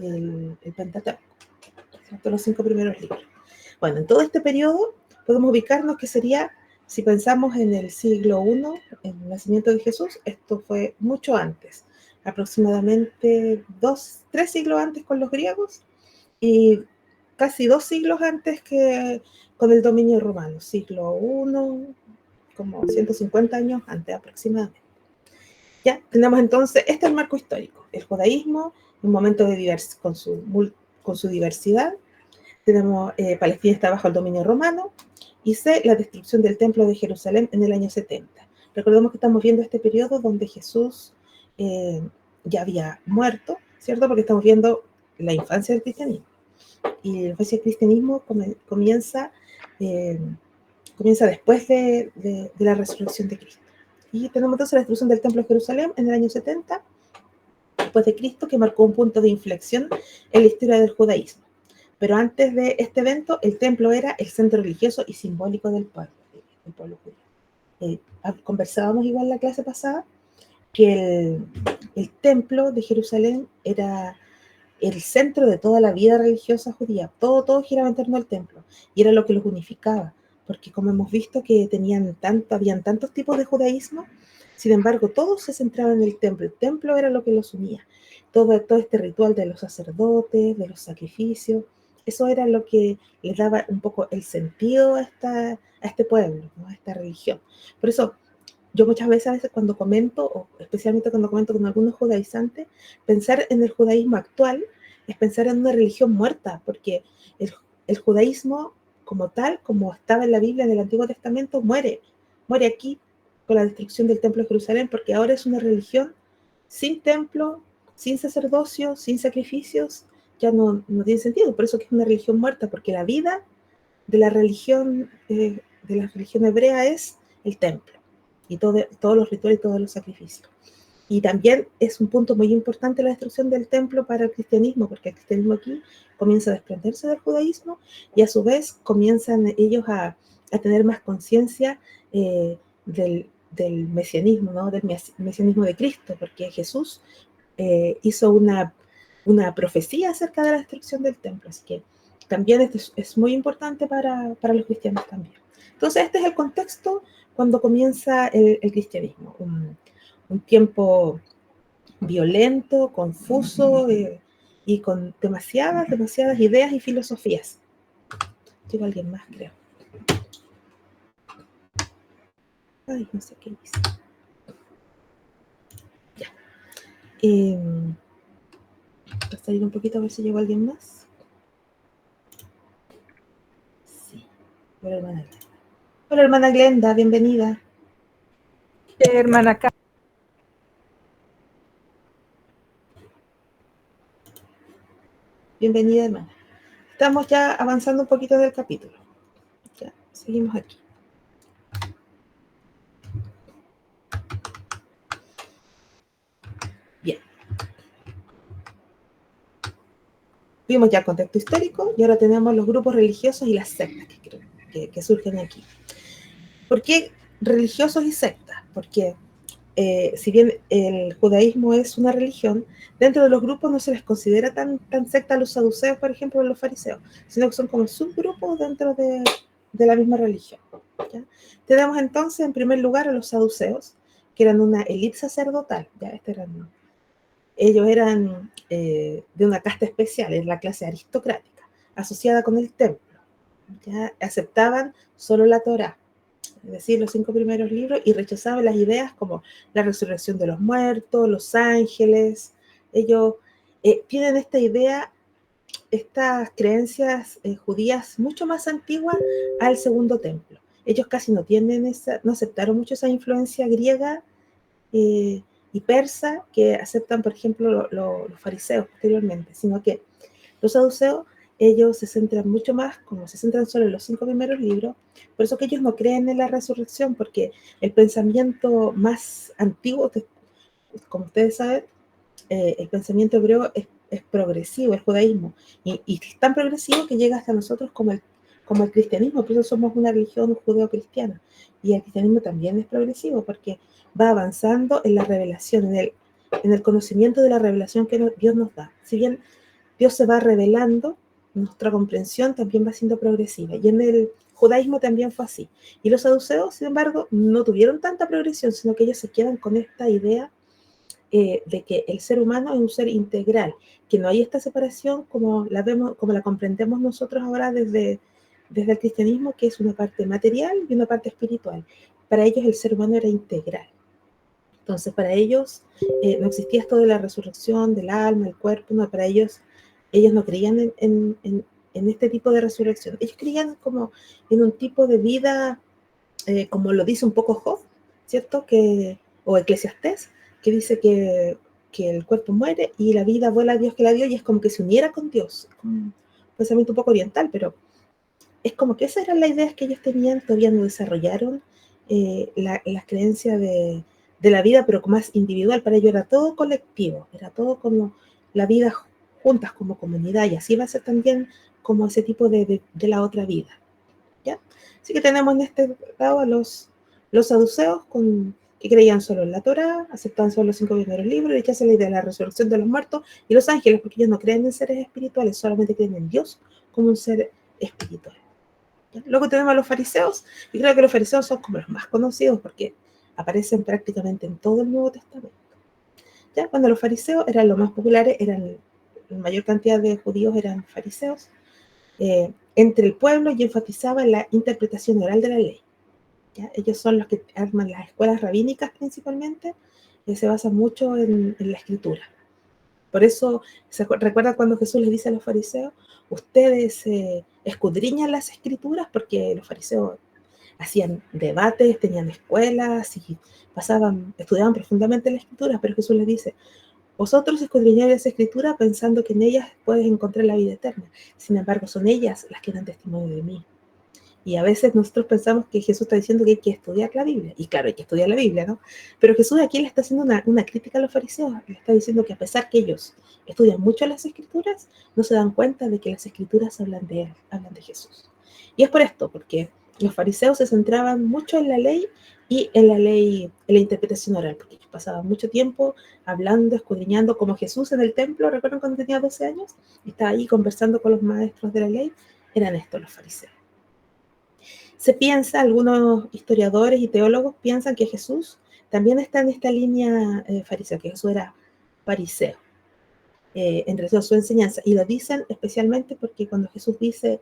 el Pentateuco, ¿cierto? Los 5 primeros libros. Bueno, en todo este periodo podemos ubicarnos que sería, si pensamos en el siglo I, en el nacimiento de Jesús, esto fue mucho antes, aproximadamente 3 siglos antes con los griegos y casi 2 siglos antes que con el dominio romano, siglo I, como 150 años antes aproximadamente. Ya tenemos entonces, este es el marco histórico, el judaísmo, un momento de con su diversidad. Tenemos Palestina está bajo el dominio romano, y C, la destrucción del templo de Jerusalén en el año 70. Recordemos que estamos viendo este periodo donde Jesús ya había muerto, ¿cierto? Porque estamos viendo la infancia del cristianismo. Y la infancia del cristianismo comienza después de la resurrección de Cristo. Y tenemos entonces la destrucción del templo de Jerusalén en el año 70 después de Cristo, que marcó un punto de inflexión en la historia del judaísmo. Pero antes de este evento, el templo era el centro religioso y simbólico del pueblo judío. Conversábamos igual en la clase pasada que el templo de Jerusalén era el centro de toda la vida religiosa judía. Todo giraba en torno al templo y era lo que los unificaba, porque como hemos visto que habían tantos tipos de judaísmo, sin embargo, todos se centraban en el templo. El templo era lo que los unía. Todo este ritual de los sacerdotes, de los sacrificios, eso era lo que les daba un poco el sentido a este pueblo, ¿no? A esta religión. Por eso, yo muchas veces cuando comento, o especialmente cuando comento con algunos judaizantes, pensar en el judaísmo actual es pensar en una religión muerta, porque el judaísmo como tal, como estaba en la Biblia, en el Antiguo Testamento, muere aquí con la destrucción del templo de Jerusalén, porque ahora es una religión sin templo, sin sacerdocio, sin sacrificios, ya no tiene sentido. Por eso que es una religión muerta, porque la vida de la religión hebrea es el templo y todos los rituales y todos los sacrificios. Y también es un punto muy importante la destrucción del templo para el cristianismo, porque el cristianismo aquí comienza a desprenderse del judaísmo y a su vez comienzan ellos a tener más conciencia del mesianismo, ¿no? Del mesianismo de Cristo, porque Jesús hizo una profecía acerca de la destrucción del templo, así que también esto es muy importante para los cristianos también. Entonces este es el contexto cuando comienza el cristianismo, un tiempo violento, confuso y con demasiadas ideas y filosofías. Llegó alguien más, creo. Ay, no sé qué dice. Ya. Voy a salir un poquito a ver si llegó alguien más. Sí. Hola, hermana Glenda. Hola, hermana Glenda, bienvenida. Hermana Carmen. Bienvenida, hermana. Estamos ya avanzando un poquito del capítulo. Ya, seguimos aquí. Bien. Vimos ya el contexto histórico y ahora tenemos los grupos religiosos y las sectas que surgen aquí. ¿Por qué religiosos y sectas? Porque si bien el judaísmo es una religión, dentro de los grupos no se les considera tan secta a los saduceos, por ejemplo, a los fariseos, sino que son como subgrupos dentro de la misma religión. ¿Ya? Tenemos entonces, en primer lugar, a los saduceos, que eran una élite sacerdotal. ¿Ya? Ellos eran de una casta especial, es la clase aristocrática, asociada con el templo. ¿Ya? Aceptaban solo la Torá, es decir, los 5 primeros libros, y rechazaban las ideas como la resurrección de los muertos, los ángeles. Ellos tienen esta idea, estas creencias judías mucho más antiguas al segundo templo. Ellos casi no aceptaron mucho esa influencia griega y persa que aceptan, por ejemplo, los fariseos posteriormente, sino que los saduceos, ellos se centran mucho más, como se centran solo en los 5 primeros libros, por eso que ellos no creen en la resurrección, porque el pensamiento más antiguo, como ustedes saben, el pensamiento hebreo es progresivo, el judaísmo, y es tan progresivo que llega hasta nosotros como el cristianismo, por eso somos una religión judeo-cristiana, y el cristianismo también es progresivo, porque va avanzando en la revelación, en el conocimiento de la revelación que Dios nos da. Si bien Dios se va revelando, nuestra comprensión también va siendo progresiva. Y en el judaísmo también fue así. Y los saduceos, sin embargo, no tuvieron tanta progresión, sino que ellos se quedan con esta idea de que el ser humano es un ser integral, que no hay esta separación como la vemos, como la comprendemos nosotros ahora desde el cristianismo, que es una parte material y una parte espiritual. Para ellos el ser humano era integral. Entonces, para ellos no existía esto de la resurrección del alma, el cuerpo, no, para ellos no creían en este tipo de resurrección. Ellos creían como en un tipo de vida, como lo dice un poco Job, ¿cierto? O Eclesiastés, que dice que el cuerpo muere y la vida vuela a Dios que la dio, y es como que se uniera con Dios. Un pensamiento un poco oriental, pero es como que esas eran las ideas que ellos tenían, todavía no desarrollaron las creencias de la vida, pero más individual. Para ellos era todo colectivo, era todo como la vida juntas como comunidad, y así va a ser también como ese tipo de la otra vida, ¿ya? Así que tenemos en este lado a los saduceos, que creían solo en la Torá, aceptaban solo los 5 primeros libros, rechazan la idea de la resurrección de los muertos, y los ángeles, porque ellos no creen en seres espirituales, solamente creen en Dios como un ser espiritual. ¿Ya? Luego tenemos a los fariseos, y creo que los fariseos son como los más conocidos porque aparecen prácticamente en todo el Nuevo Testamento. ¿Ya? Cuando los fariseos eran los más populares, la mayor cantidad de judíos eran fariseos, entre el pueblo, y enfatizaban la interpretación oral de la ley. ¿Ya? Ellos son los que arman las escuelas rabínicas principalmente, y se basan mucho en la escritura. Por eso, recuerda cuando Jesús les dice a los fariseos, ustedes escudriñan las escrituras, porque los fariseos hacían debates, tenían escuelas y estudiaban profundamente las escrituras, pero Jesús les dice, vosotros escudriñáis las escrituras pensando que en ellas puedes encontrar la vida eterna. Sin embargo, son ellas las que dan testimonio de mí. Y a veces nosotros pensamos que Jesús está diciendo que hay que estudiar la Biblia. Y claro, hay que estudiar la Biblia, ¿no? Pero Jesús aquí le está haciendo una crítica a los fariseos. Le está diciendo que a pesar que ellos estudian mucho las Escrituras, no se dan cuenta de que las Escrituras hablan de Él, hablan de Jesús. Y es por esto, porque los fariseos se centraban mucho en la ley y en la interpretación oral, porque ellos pasaban mucho tiempo hablando, escudriñando, como Jesús en el templo. ¿Recuerdan cuando tenía 12 años? Estaba ahí conversando con los maestros de la ley. Eran estos los fariseos. Se piensa, algunos historiadores y teólogos piensan que Jesús también está en esta línea farisea, que Jesús era fariseo en relación a su enseñanza. Y lo dicen especialmente porque cuando Jesús dice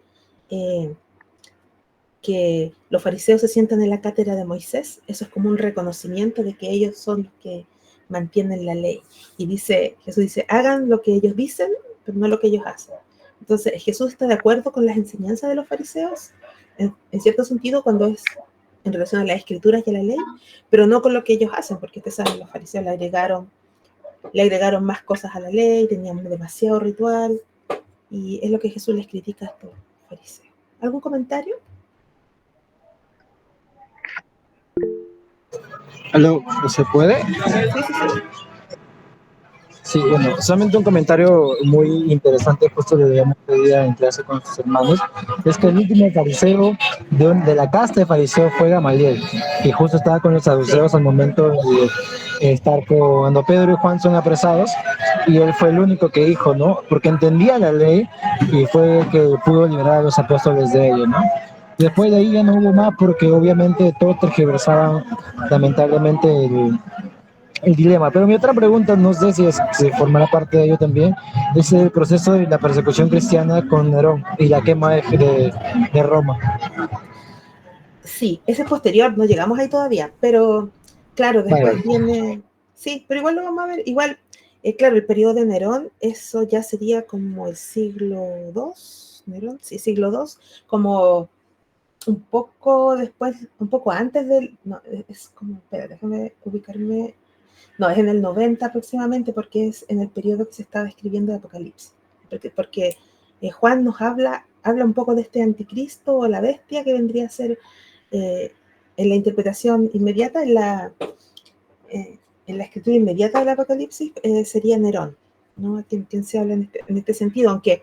que los fariseos se sientan en la cátedra de Moisés, eso es como un reconocimiento de que ellos son los que mantienen la ley. Y Jesús dice, hagan lo que ellos dicen, pero no lo que ellos hacen. Entonces, Jesús está de acuerdo con las enseñanzas de los fariseos, en cierto sentido, cuando es en relación a las escrituras y a la ley, pero no con lo que ellos hacen, porque ustedes saben, los fariseos le agregaron más cosas a la ley, tenían demasiado ritual, y es lo que Jesús les critica a estos fariseos. ¿Algún comentario? ¿Aló? ¿Se puede? Sí, sí, sí. Sí, bueno, solamente un comentario muy interesante, justo lo veíamos hoy día en clase con sus hermanos, es que el último fariseo de la casta de fariseo fue Gamaliel, y justo estaba con los saduceos al momento de estar cuando Pedro y Juan son apresados, y él fue el único que dijo, ¿no? Porque entendía la ley y fue el que pudo liberar a los apóstoles de ello, ¿no? Después de ahí ya no hubo más porque obviamente todos tergiversaban lamentablemente el dilema. Pero mi otra pregunta, no sé si formará parte de ello también, es el proceso de la persecución cristiana con Nerón y la quema de Roma. Sí, ese es posterior, no llegamos ahí todavía, pero claro, después Vale. viene, sí, pero igual lo vamos a ver, igual, claro, el periodo de Nerón, eso ya sería como el siglo II, Nerón, sí, siglo II, como un poco después, un poco antes no, es como, espera, déjame ubicarme, no, es en el 90 aproximadamente, porque es en el periodo que se estaba escribiendo de Apocalipsis, porque Juan nos habla un poco de este anticristo o la bestia que vendría a ser en la interpretación inmediata, en la escritura inmediata del Apocalipsis, sería Nerón, ¿no? Quien se habla en este sentido, aunque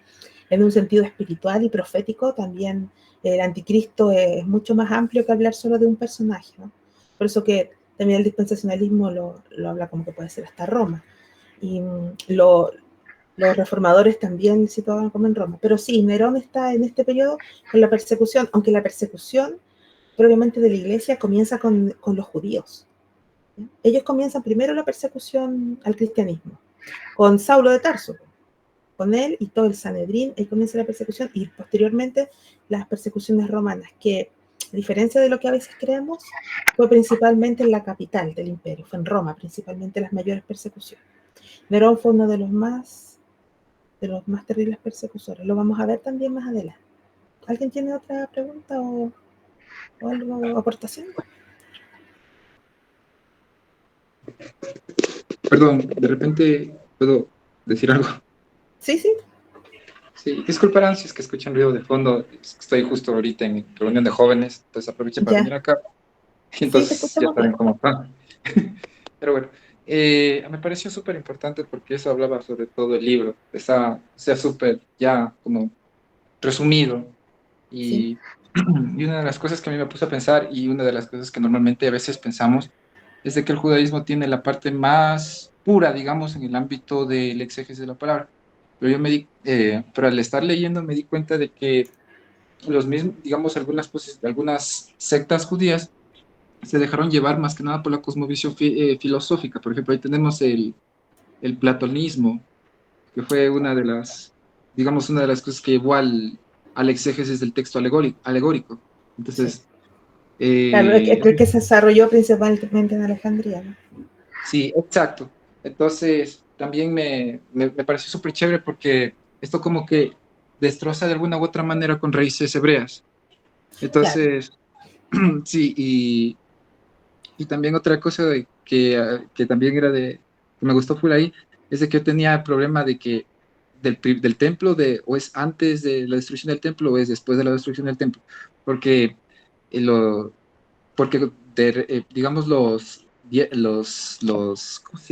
en un sentido espiritual y profético también el anticristo es mucho más amplio que hablar solo de un personaje, ¿no? Por eso que también el dispensacionalismo lo habla como que puede ser hasta Roma. Y Los reformadores también situaban como en Roma. Pero sí, Nerón está en este periodo con la persecución, aunque la persecución propiamente de la iglesia comienza con los judíos. ¿Ya? Ellos comienzan primero la persecución al cristianismo, con Saulo de Tarso, con él y todo el Sanedrín, ahí comienza la persecución, y posteriormente las persecuciones romanas, que a diferencia de lo que a veces creemos, fue principalmente en la capital del imperio, fue en Roma principalmente las mayores persecuciones. Nerón fue uno de los más terribles persecutores. Lo vamos a ver también más adelante. ¿Alguien tiene otra pregunta o algo, aportación? Perdón, de repente puedo decir algo. Sí, sí. Sí, disculparán si es que escuchan ruido de fondo. Es que estoy justo ahorita en mi reunión de jóvenes, entonces aproveché para Ya. venir acá. Y Sí, te entonces ya escuchamos saben bien. cómo está. Pero bueno, me pareció súper importante porque eso hablaba sobre todo el libro. Está, o sea, súper ya como resumido. Sí, Y, y una de las cosas que a mí me puso a pensar y una de las cosas que normalmente a veces pensamos es de que el judaísmo tiene la parte más pura, digamos, en el ámbito del exégesis de la palabra. Pero pero al estar leyendo me di cuenta de que los mismos, digamos, algunas sectas judías se dejaron llevar más que nada por la cosmovisión filosófica. Por ejemplo, ahí tenemos el platonismo, que fue digamos, una de las cosas que llevó al exégesis del texto alegórico. sí. Entonces, Claro, eh, el que se desarrolló principalmente en Alejandría, ¿no? sí, exacto. Entonces, también me pareció súper chévere porque esto como que destroza de alguna u otra manera con raíces hebreas. Claro. Entonces, sí, y también otra cosa que también que me gustó por ahí, es de que yo tenía el problema de que del templo, o es antes de la destrucción del templo o es después de la destrucción del templo, porque, eh, lo, porque digamos, ¿cómo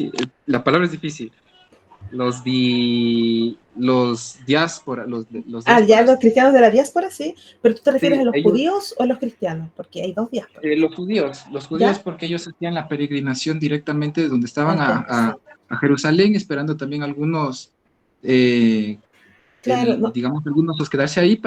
la palabra es difícil, los Ah, ya los diásporas, cristianos de la diáspora, sí, pero tú te refieres a sí, los ellos. judíos o a los cristianos, porque hay dos diásporas. Los judíos ¿Ya? porque ellos hacían la peregrinación directamente de donde estaban Al templo, sí. a Jerusalén, esperando también eh, Claro, no, digamos, algunos hospedarse ahí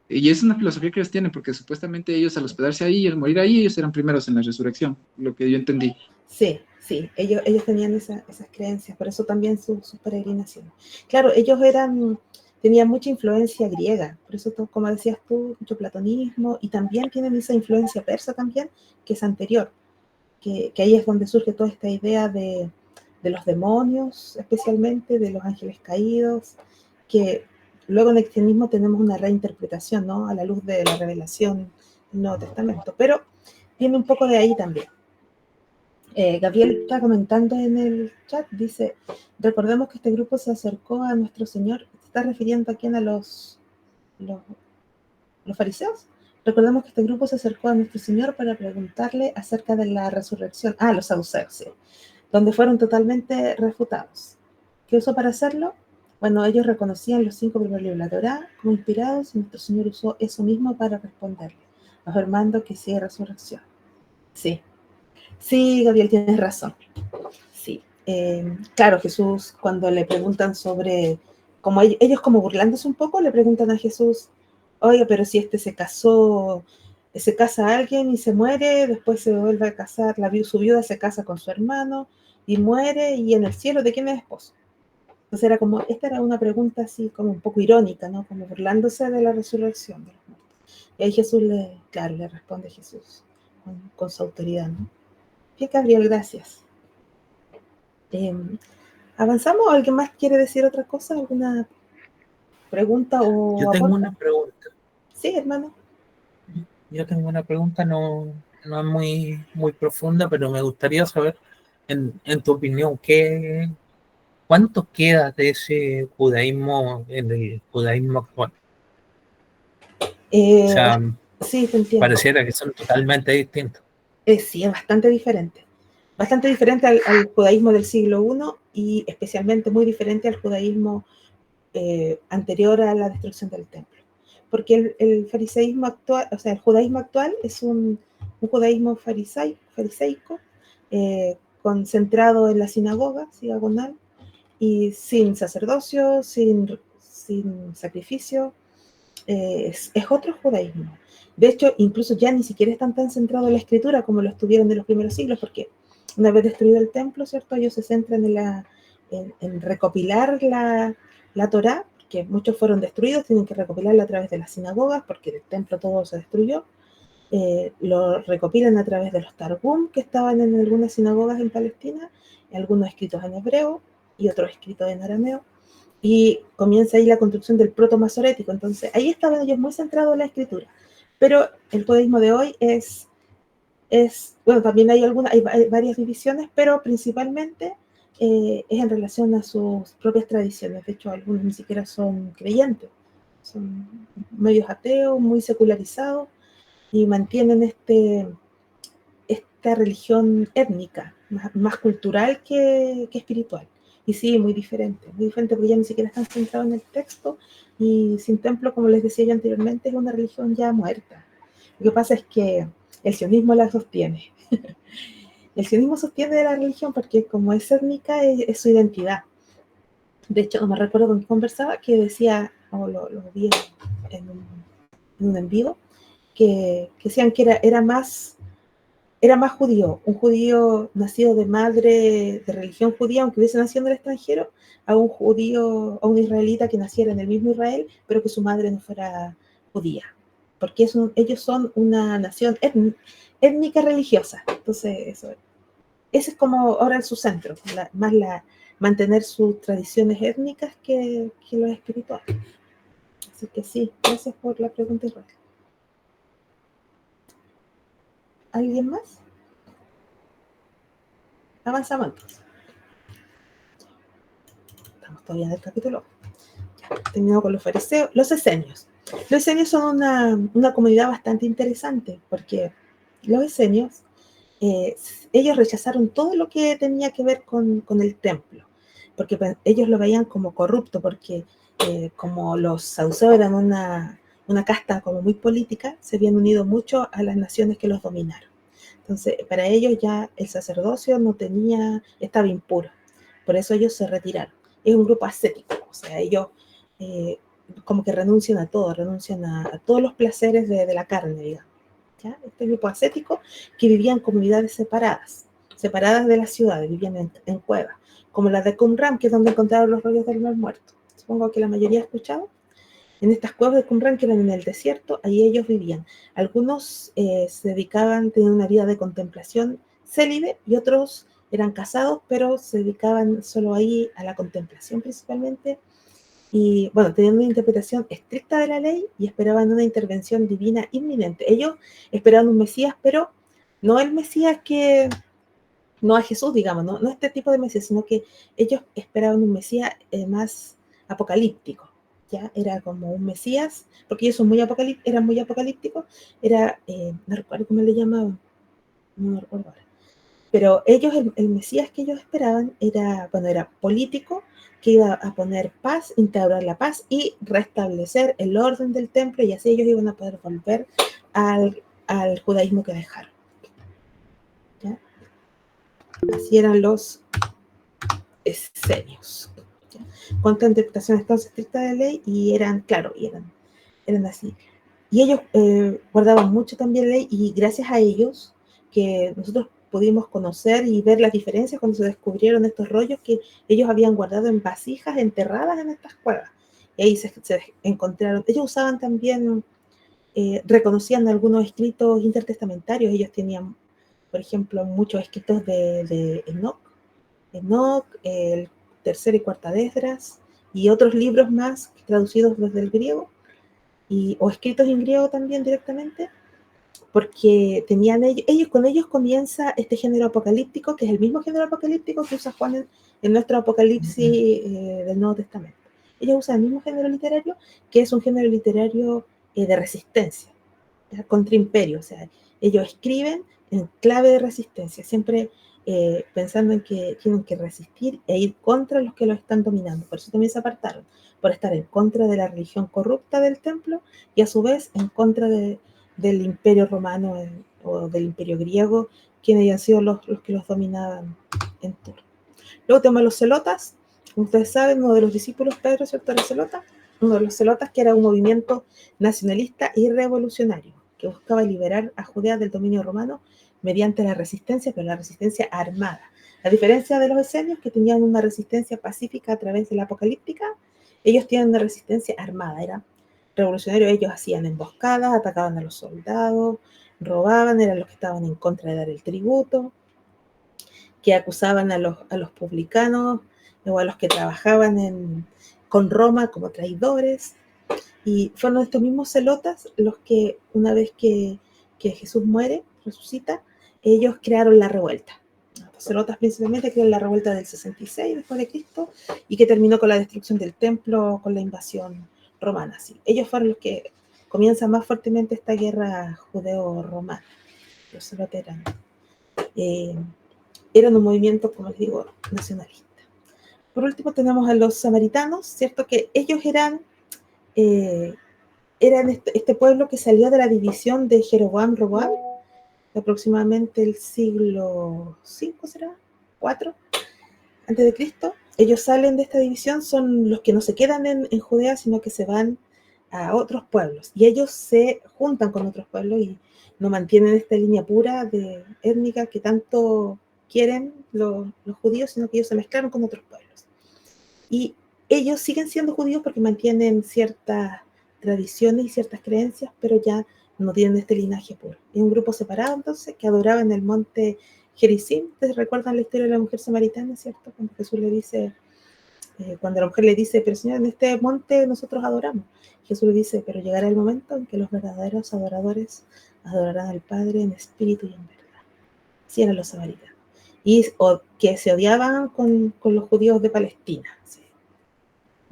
y es una filosofía que ellos tienen, porque supuestamente ellos al hospedarse ahí y al morir ahí, ellos eran primeros en la resurrección, lo que yo entendí. sí, sí, ellos tenían esas creencias, por eso también sus peregrinaciones. Claro, tenían mucha influencia griega, por eso, como decías tú, mucho platonismo, y también tienen esa influencia persa también, que es anterior, que ahí es donde surge toda esta idea de los demonios, especialmente, de los ángeles caídos, que luego en el cristianismo tenemos una reinterpretación, ¿no? A la luz de la revelación del Nuevo Testamento, pero viene un poco de ahí también. Gabriel está comentando en el chat, dice, recordemos que este grupo se acercó a nuestro Señor, ¿se está refiriendo a quién? ¿A los, los fariseos? Recordemos que este grupo se acercó a nuestro Señor para preguntarle acerca de la resurrección. Ah, los saduceos, sí, donde fueron totalmente refutados. ¿Qué usó para hacerlo? Bueno, ellos reconocían los 5 primeros libros de la Torá como inspirados y nuestro Señor usó eso mismo para responderle, afirmando que sí hay resurrección. Sí, sí, Gabriel, tienes razón. Sí, claro, Jesús, cuando le preguntan sobre, como ellos como burlándose un poco, le preguntan a Jesús, oye, pero si se casa a alguien y se muere, después se vuelve a casar, su viuda se casa con su hermano y muere, y en el cielo, ¿de quién es esposo? Entonces esta era una pregunta así como un poco irónica, ¿no? Como burlándose de la resurrección de los muertos. Y ahí Jesús le responde Jesús con su autoridad, ¿no? Bien, Gabriel, gracias. Eh, ¿Avanzamos? ¿Alguien más quiere decir otra cosa? ¿Alguna pregunta Yo o tengo aporte? una pregunta. Sí, hermano. Yo tengo una pregunta, no es muy profunda, pero me gustaría saber, en tu opinión, ¿cuánto queda de ese judaísmo en el judaísmo actual? O Eh, sea, sí, te entiendo. pareciera que son totalmente distintos. Sí, es bastante diferente. Bastante diferente al judaísmo del siglo I y especialmente muy diferente al judaísmo anterior a la destrucción del templo. Porque el fariseísmo actual, o sea, el judaísmo actual es un judaísmo fariseico, concentrado en la sinagoga, sinagonal, y sin sacerdocio, sin sacrificio. Es otro judaísmo. De hecho, incluso ya ni siquiera están tan centrados en la escritura como lo estuvieron en los primeros siglos, porque una vez destruido el templo, ¿cierto? Ellos se centran en recopilar la Torá, que muchos fueron destruidos, tienen que recopilarla a través de las sinagogas, porque el templo todo se destruyó. Lo recopilan a través de los Targum, que estaban en algunas sinagogas en Palestina, algunos escritos en hebreo y otros escritos en arameo. Y comienza ahí la construcción del proto-masorético. Entonces, ahí estaban ellos muy centrados en la escritura. Pero el judaísmo de hoy bueno, también hay varias divisiones, pero principalmente es en relación a sus propias tradiciones. De hecho, algunos ni siquiera son creyentes, son medios ateos, muy secularizados, y mantienen esta religión étnica, más cultural que espiritual. Y sí, muy diferente porque ya ni siquiera están centrados en el texto, y sin templo, como les decía yo anteriormente, es una religión ya muerta. Lo que pasa es que el sionismo la sostiene. El sionismo sostiene de la religión porque como es étnica, es su identidad. De hecho, no me recuerdo con quién conversaba, que decía, o lo vi en un en vivo, que decían que era más judío, un judío nacido de madre de religión judía, aunque hubiese nacido en el extranjero, a un judío, a un israelita que naciera en el mismo Israel, pero que su madre no fuera judía, porque ellos son una nación étnica religiosa. Entonces, ese es como ahora su centro, mantener sus tradiciones étnicas que lo espiritual. Así que sí, gracias por la pregunta, Israel. ¿Alguien más? Avanzamos entonces. Estamos todavía en el capítulo. Terminado con los fariseos. Los esenios. Los esenios son una comunidad bastante interesante, porque los esenios, ellos rechazaron todo lo que tenía que ver con el templo, porque ellos lo veían como corrupto, porque como los saduceos eran una casta como muy política, se habían unido mucho a las naciones que los dominaron. Entonces, para ellos ya el sacerdocio estaba impuro. Por eso ellos se retiraron. Es un grupo ascético, o sea, ellos como que renuncian a todo, renuncian a todos los placeres de la carne, digamos. ¿Ya? Este grupo ascético que vivía en comunidades separadas de las ciudades, vivían en cuevas, como la de Qumran, que es donde encontraron los rollos del Mar Muerto. Supongo que la mayoría ha escuchado. En estas cuevas de Qumran, que eran en el desierto, ahí ellos vivían. Algunos se dedicaban, tenían una vida de contemplación célibe, y otros eran casados, pero se dedicaban solo ahí a la contemplación principalmente. Y bueno, tenían una interpretación estricta de la ley y esperaban una intervención divina inminente. Ellos esperaban un Mesías, pero no el Mesías no a Jesús, digamos, no este tipo de Mesías, sino que ellos esperaban un Mesías más apocalíptico. ¿Ya? Era como un Mesías, porque ellos eran muy apocalípticos, no recuerdo cómo le llamaban, no me recuerdo ahora. Pero ellos, el Mesías que ellos esperaban era político, que iba a poner paz, instaurar la paz y restablecer el orden del templo, y así ellos iban a poder volver al judaísmo que dejaron. ¿Ya? Así eran los esenios. Con interpretaciones tan estrictas de la ley, y eran así. Y ellos guardaban mucho también la ley, y gracias a ellos que nosotros pudimos conocer y ver las diferencias cuando se descubrieron estos rollos que ellos habían guardado en vasijas enterradas en estas cuevas. Y ahí se encontraron. Ellos usaban también, reconocían algunos escritos intertestamentarios. Ellos tenían, por ejemplo, muchos escritos de Enoc, el tercer y cuarta de Esdras, y otros libros más traducidos desde el griego, o escritos en griego también directamente, porque tenían con ellos comienza este género apocalíptico, que es el mismo género apocalíptico que usa Juan en nuestro Apocalipsis del Nuevo Testamento. Ellos usan el mismo género literario, que es un género literario de resistencia, ¿ya? Contra imperio. O sea, ellos escriben en clave de resistencia, siempre pensando en que tienen que resistir e ir contra los que los están dominando. Por eso también se apartaron, por estar en contra de la religión corrupta del templo, y a su vez en contra del imperio romano o del imperio griego, quienes habían sido los que los dominaban en turno. Luego tenemos los celotas. Como ustedes saben, uno de los discípulos, Pedro, ¿cierto?, era celota, uno de los celotas, que era un movimiento nacionalista y revolucionario que buscaba liberar a Judea del dominio romano mediante la resistencia, pero la resistencia armada. A diferencia de los esenios, que tenían una resistencia pacífica a través de la apocalíptica, ellos tienen una resistencia armada. Era revolucionario, ellos hacían emboscadas, atacaban a los soldados, robaban, eran los que estaban en contra de dar el tributo, que acusaban a los publicanos o a los que trabajaban con Roma como traidores. Y fueron estos mismos celotas los que, una vez que Jesús muere, resucita, ellos crearon la revuelta. Los celotas principalmente crearon la revuelta del 66 después de Cristo y que terminó con la destrucción del templo, con la invasión romana. Sí. Ellos fueron los que comienzan más fuertemente esta guerra judeo-romana. Los celotas eran un movimiento, como les digo, nacionalista. Por último tenemos a los samaritanos, ¿cierto? Que ellos eran este pueblo que salió de la división de Jeroboam-Roboam, aproximadamente el siglo V, ¿será? 4 antes de Cristo. Ellos salen de esta división, son los que no se quedan en Judea, sino que se van a otros pueblos. Y ellos se juntan con otros pueblos y no mantienen esta línea pura étnica que tanto quieren los judíos, sino que ellos se mezclaron con otros pueblos. Y ellos siguen siendo judíos porque mantienen ciertas tradiciones y ciertas creencias, pero ya no tienen este linaje puro. Es un grupo separado, entonces, que adoraba en el monte Gerizim. ¿Ustedes recuerdan la historia de la mujer samaritana, cierto? Cuando Jesús le dice, cuando la mujer le dice, pero Señor, en este monte nosotros adoramos. Jesús le dice, pero llegará el momento en que los verdaderos adoradores adorarán al Padre en espíritu y en verdad. Sí, eran los samaritanos. O que se odiaban con los judíos de Palestina. ¿Sí?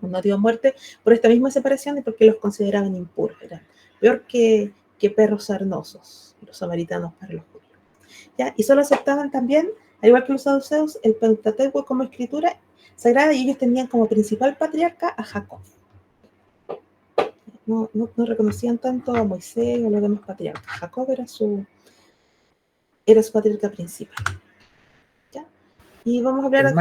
No dio muerte por esta misma separación y porque los consideraban impuros. Eran peor que perros sarnosos, los samaritanos para los judíos. ¿Ya? Y solo aceptaban también, al igual que los saduceos, el Pentateuco como escritura sagrada, y ellos tenían como principal patriarca a Jacob. No reconocían tanto a Moisés o a los demás patriarcas. Jacob era su patriarca principal. ¿Ya? Y vamos a hablar...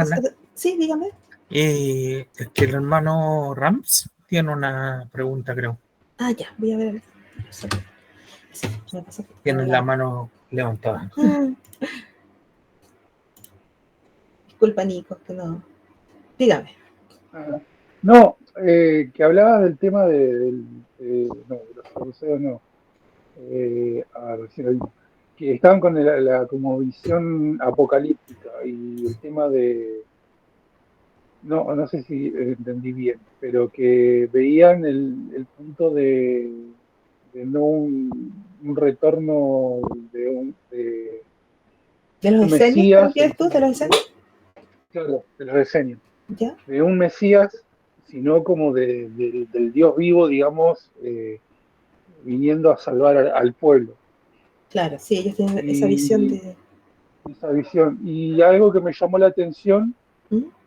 Sí, dígame. Es que el hermano Rams tiene una pregunta, creo. Ah, ya, voy a ver. Sí, me pasa tiene la mano levantada. Disculpa, Nico, que no. Dígame. No, que hablabas del tema de los saduceos, no. Recién lo vimos. Que estaban con la como visión apocalíptica y el tema de... No sé si entendí bien, pero que veían el punto de no un retorno de los esenios, ¿quieres tú? ¿De los esenios? Claro, de los esenios. ¿Ya? De un Mesías, sino como del Dios vivo, digamos, viniendo a salvar al pueblo. Claro, sí, ellos tienen esa visión de... Esa visión. Y algo que me llamó la atención,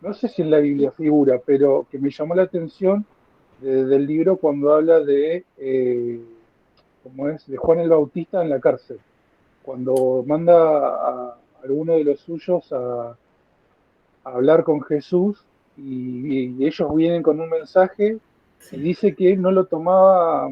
no sé si en la Biblia figura, pero que me llamó la atención del libro cuando habla de, de Juan el Bautista en la cárcel. Cuando manda a alguno de los suyos a hablar con Jesús y ellos vienen con un mensaje y dice que no lo tomaba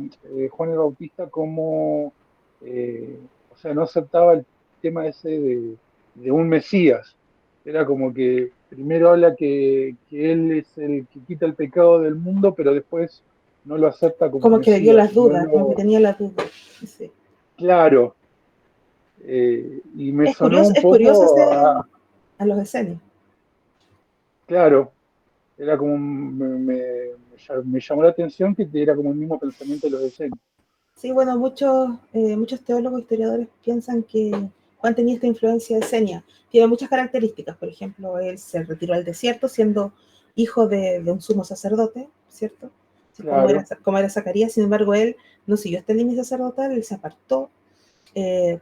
Juan el Bautista como, o sea, no aceptaba el tema ese de un Mesías. Era como que primero habla que él es el que quita el pecado del mundo, pero después no lo acepta como Mesías. Que le dio las dudas, como que tenía las dudas. Sí. Claro. Y me sonó curioso, un poco curioso a los esenios. Claro, era como me llamó la atención que era como el mismo pensamiento de los esenios. Sí, bueno, muchos teólogos, historiadores piensan que Juan tenía esta influencia esenia. Tiene muchas características. Por ejemplo, él se retiró al desierto siendo hijo de un sumo sacerdote, ¿cierto? Claro. Como era Zacarías. Sin embargo, él no siguió esta línea sacerdotal, él se apartó.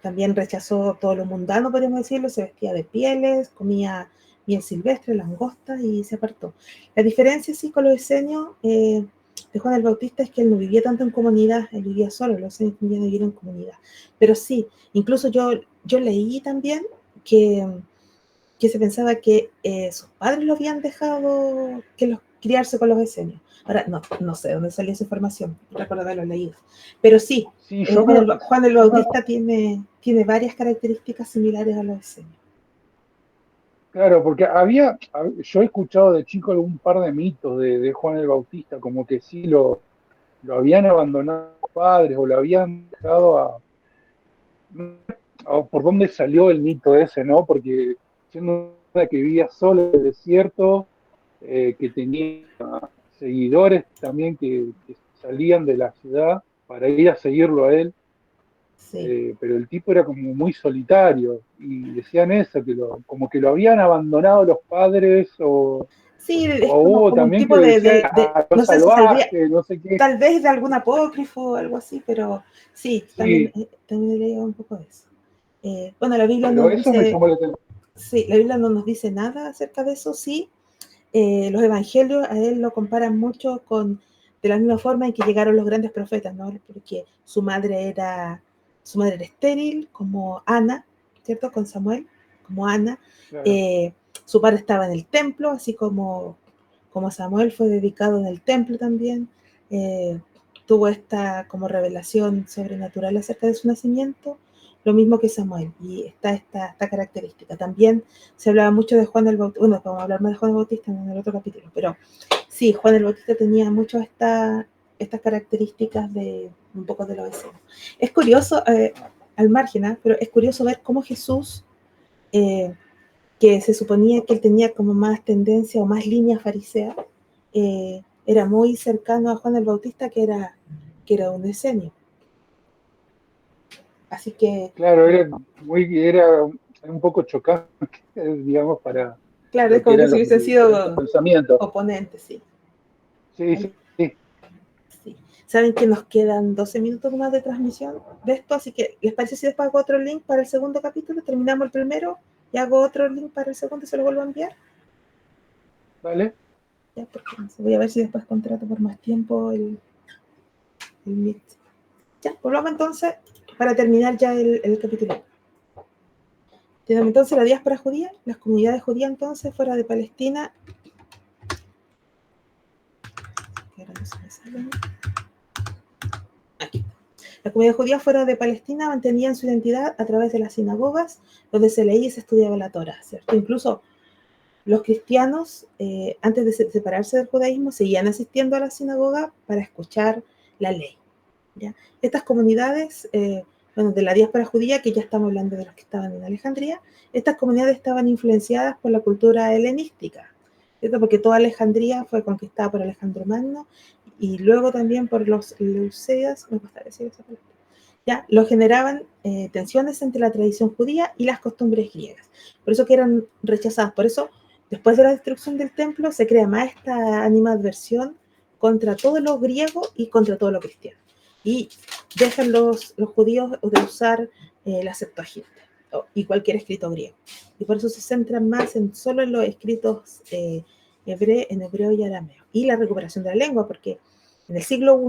También rechazó todo lo mundano, podríamos decirlo. Se vestía de pieles, comía miel silvestre, langosta y se apartó. La diferencia, sí, con los esenios de Juan el Bautista es que él no vivía tanto en comunidad, él vivía solo, los esenios tendían a vivir en comunidad. Pero sí, incluso yo leí también que que se pensaba que sus padres lo habían dejado que los criarse con los esenios. Ahora, no sé dónde salió esa información, recuerdo haberlo leído. Pero sí, Sí, yo Juan el Bautista tiene varias características similares a los esenios. claro, porque yo he escuchado de chico algún par de mitos de Juan el Bautista, como que sí lo habían abandonado los padres o lo habían dejado por dónde salió el mito ese, ¿no? Porque siendo una que vivía solo en el desierto, que tenía seguidores también que salían de la ciudad para ir a seguirlo a él, Sí. pero el tipo era como muy solitario y decían eso, como que lo habían abandonado los padres Sí, es o hubo como un también que tipo lo decían los no sé si saldría, salvajes, no sé qué. tal vez de algún apócrifo o algo así, pero sí, también, Sí, también he leído un poco de eso. Bueno, la Biblia no pero nos eso me dice, llamó la atención. sí, la Biblia no nos dice nada acerca de eso, sí. Los evangelios a él lo comparan mucho de la misma forma en que llegaron los grandes profetas, ¿no? Porque su madre era estéril, como Ana, ¿cierto? Con Samuel, como Ana. Claro. Eh, Su padre estaba en el templo, así como Samuel fue dedicado en el templo también. Eh, Tuvo esta como revelación sobrenatural acerca de su nacimiento, lo mismo que Samuel, y está esta característica. También se hablaba mucho de Juan el Bautista, bueno, vamos a hablar más de Juan el Bautista en el otro capítulo, pero sí, Juan el Bautista tenía mucho estas características de un poco de lo deseo. Es curioso, al margen, pero es curioso ver cómo Jesús, que se suponía que él tenía como más tendencia o más línea farisea, era muy cercano a Juan el Bautista, que era un esenios. Así que, Claro, era un poco chocante, digamos, para claro, es lo que como que eran si los hubiesen diferentes sido pensamientos. oponentes, sí. Sí, sí, sí. Sí. Saben que nos quedan 12 minutos más de transmisión de esto, así que ¿les parece si después hago otro link para el segundo capítulo? Terminamos el primero y hago otro link para el segundo y se lo vuelvo a enviar. Dale. Ya, porque no sé, voy a ver si después contrato por más tiempo el Meet. Ya, volvamos entonces para terminar ya el capítulo. Tenemos entonces la diáspora judía, las comunidades judías entonces fuera de Palestina. Que ahora no se me sale. Aquí. Las comunidades judías fuera de Palestina mantenían su identidad a través de las sinagogas, donde se leía y se estudiaba la Torá, ¿cierto? Incluso los cristianos, antes de separarse del judaísmo, seguían asistiendo a la sinagoga para escuchar la ley, ¿ya? Estas comunidades, bueno, de la diáspora judía, que ya estamos hablando de los que estaban en Alejandría, estas comunidades estaban influenciadas por la cultura helenística, ¿cierto? Porque toda Alejandría fue conquistada por Alejandro Magno y luego también por los Leucéidas, me cuesta decir esa palabra, ¿ya? Lo generaban tensiones entre la tradición judía y las costumbres griegas. Por eso que eran rechazadas. Por eso, después de la destrucción del templo, se crea más esta animadversión contra todo lo griego y contra todo lo cristiano. Y dejan los judíos de usar la Septuaginta y cualquier escrito griego. Y por eso se centran más solo en los escritos en hebreo y arameo. Y la recuperación de la lengua, porque en el siglo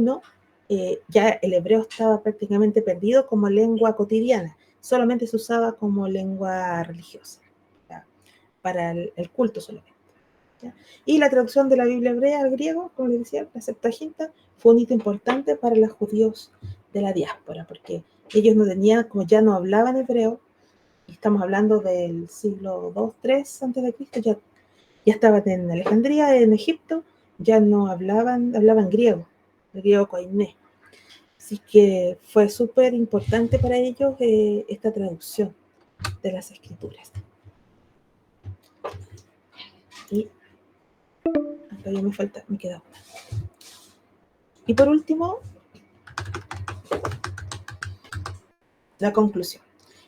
I ya el hebreo estaba prácticamente perdido como lengua cotidiana, solamente se usaba como lengua religiosa, ¿ya? Para el culto solamente, ¿ya? Y la traducción de la Biblia hebrea al griego, como les decía, la Septuaginta, fue un hito importante para los judíos de la diáspora, porque ellos no tenían, como ya no hablaban hebreo, y estamos hablando del siglo II, III antes de Cristo, ya estaban en Alejandría, en Egipto, ya no hablaban griego, el griego koiné. Así que fue súper importante para ellos esta traducción de las escrituras. Y acá ya me queda una. Y por último, la conclusión.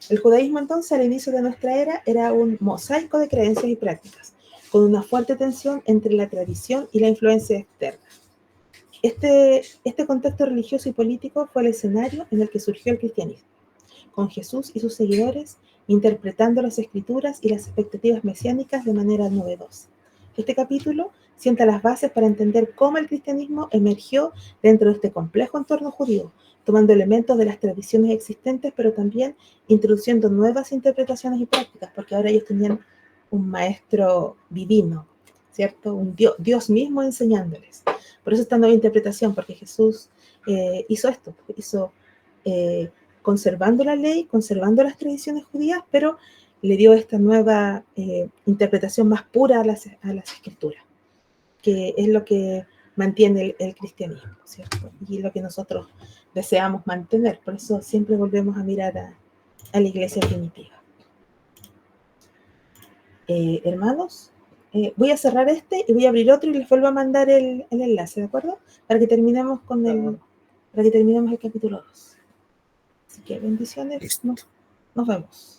El judaísmo entonces al inicio de nuestra era era un mosaico de creencias y prácticas, con una fuerte tensión entre la tradición y la influencia externa. Este contexto religioso y político fue el escenario en el que surgió el cristianismo, con Jesús y sus seguidores interpretando las escrituras y las expectativas mesiánicas de manera novedosa. Este capítulo sienta las bases para entender cómo el cristianismo emergió dentro de este complejo entorno judío, tomando elementos de las tradiciones existentes, pero también introduciendo nuevas interpretaciones y prácticas, porque ahora ellos tenían un maestro divino, ¿cierto? Un Dios mismo enseñándoles. Por eso esta nueva interpretación, porque Jesús hizo esto, hizo conservando la ley, conservando las tradiciones judías, pero le dio esta nueva interpretación más pura a las escrituras, que es lo que mantiene el cristianismo, ¿cierto? Y lo que nosotros deseamos mantener. Por eso siempre volvemos a mirar a la iglesia primitiva. Hermanos, voy a cerrar este y voy a abrir otro y les vuelvo a mandar el enlace, ¿de acuerdo? Para que terminemos el capítulo 2. Así que bendiciones, nos vemos.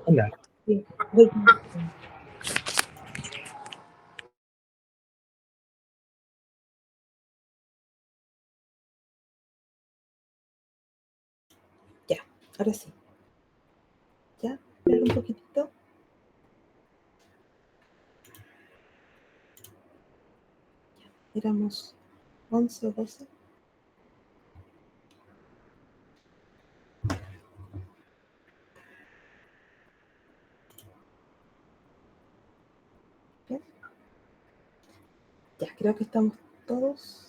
Hola. Sí, ya, ahora sí. Ya, espera un poquitito. Éramos 11 o 12. Bien. Ya, creo que estamos todos.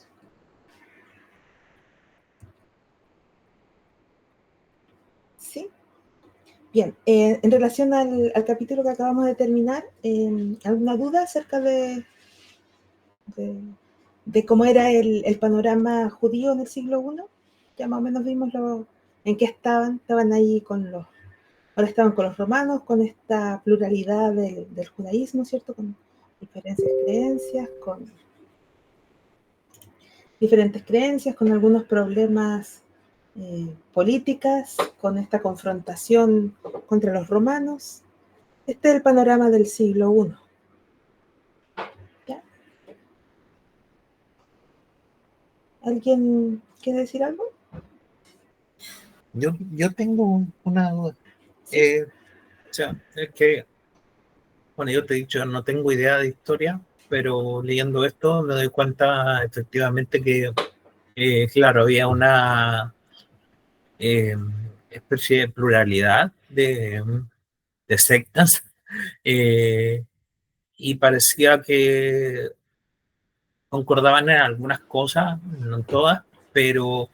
Bien, en relación al capítulo que acabamos de terminar, ¿alguna duda acerca de cómo era el panorama judío en el siglo I? Ya más o menos vimos en qué estaban ahí ahora estaban con los romanos, con esta pluralidad del judaísmo, ¿cierto? Con diferentes creencias, con algunos problemas políticas, con esta confrontación contra los romanos. Este es el panorama del siglo I. ¿Ya? ¿Alguien quiere decir algo? Yo tengo una duda. Sí. O sea, es que, bueno, yo te he dicho, no tengo idea de historia, pero leyendo esto me doy cuenta efectivamente que, claro, había una eh, especie de pluralidad de sectas eh, y parecía que concordaban en algunas cosas, no en todas, pero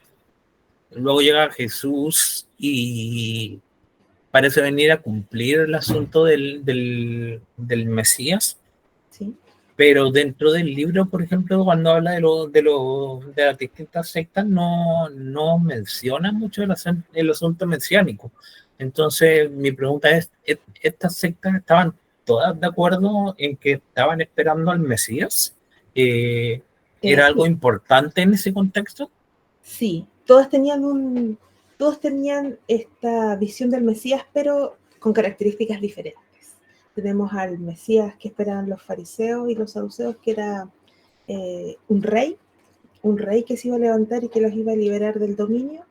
luego llega Jesús y parece venir a cumplir el asunto del Mesías, Sí. pero dentro del libro, por ejemplo, cuando habla de las distintas sectas, no menciona mucho el asunto mesiánico. Entonces, mi pregunta es, ¿estas sectas estaban todas de acuerdo en que estaban esperando al Mesías? ¿Era algo Sí. importante en ese contexto? Sí, todos tenían esta visión del Mesías, pero con características diferentes. Tenemos al Mesías que esperaban los fariseos y los saduceos, que era un rey que se iba a levantar y que los iba a liberar del dominio.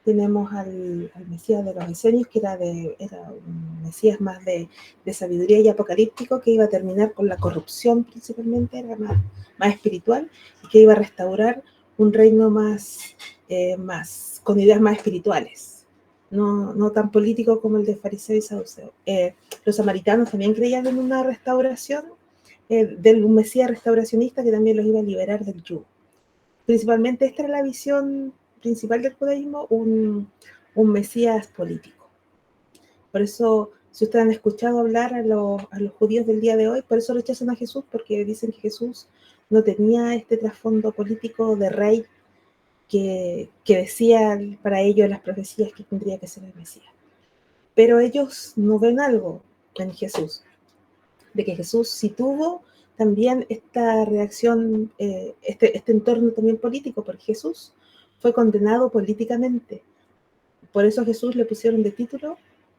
Tenemos al Mesías de los Esenios, que era un Mesías más de sabiduría y apocalíptico, que iba a terminar con la corrupción principalmente, era más espiritual, y que iba a restaurar un reino con ideas más espirituales, no tan político como el de fariseo y saduceo. Los samaritanos también creían en una restauración, de un Mesías restauracionista que también los iba a liberar del yugo. Principalmente esta era la visión principal del judaísmo, un Mesías político. Por eso, si ustedes han escuchado hablar a los judíos del día de hoy, por eso rechazan a Jesús, porque dicen que Jesús no tenía este trasfondo político de rey que decían para ellos las profecías que tendría que ser el Mesías. Pero ellos no ven algo en Jesús, de que Jesús sí tuvo también esta reacción, este entorno también político, porque Jesús fue condenado políticamente. Por eso a Jesús le pusieron de título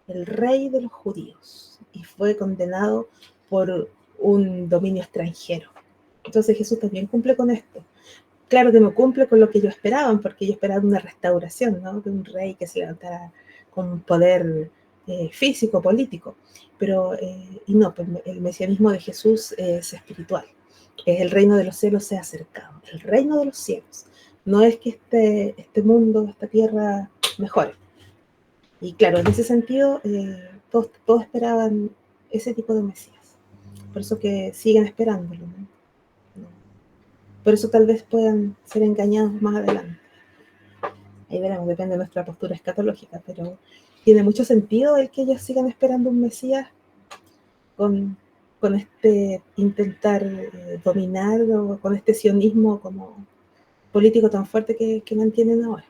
el Rey de los Judíos y fue condenado por un dominio extranjero. Entonces Jesús también cumple con esto. Claro que no cumple con lo que ellos esperaban, porque ellos esperaban una restauración, ¿no? De un rey que se levantara con un poder físico, político. Pero, y no, pues el mesianismo de Jesús es espiritual. Es el reino de los cielos se ha acercado. El reino de los cielos. No es que este mundo, esta tierra mejore. Y claro, en ese sentido, todos esperaban ese tipo de Mesías. Por eso que siguen esperándolo, ¿no? Por eso tal vez puedan ser engañados más adelante. Ahí veremos, depende de nuestra postura escatológica, pero tiene mucho sentido el que ellos sigan esperando un Mesías con este intentar dominar, o con este sionismo como político tan fuerte que mantienen ahora.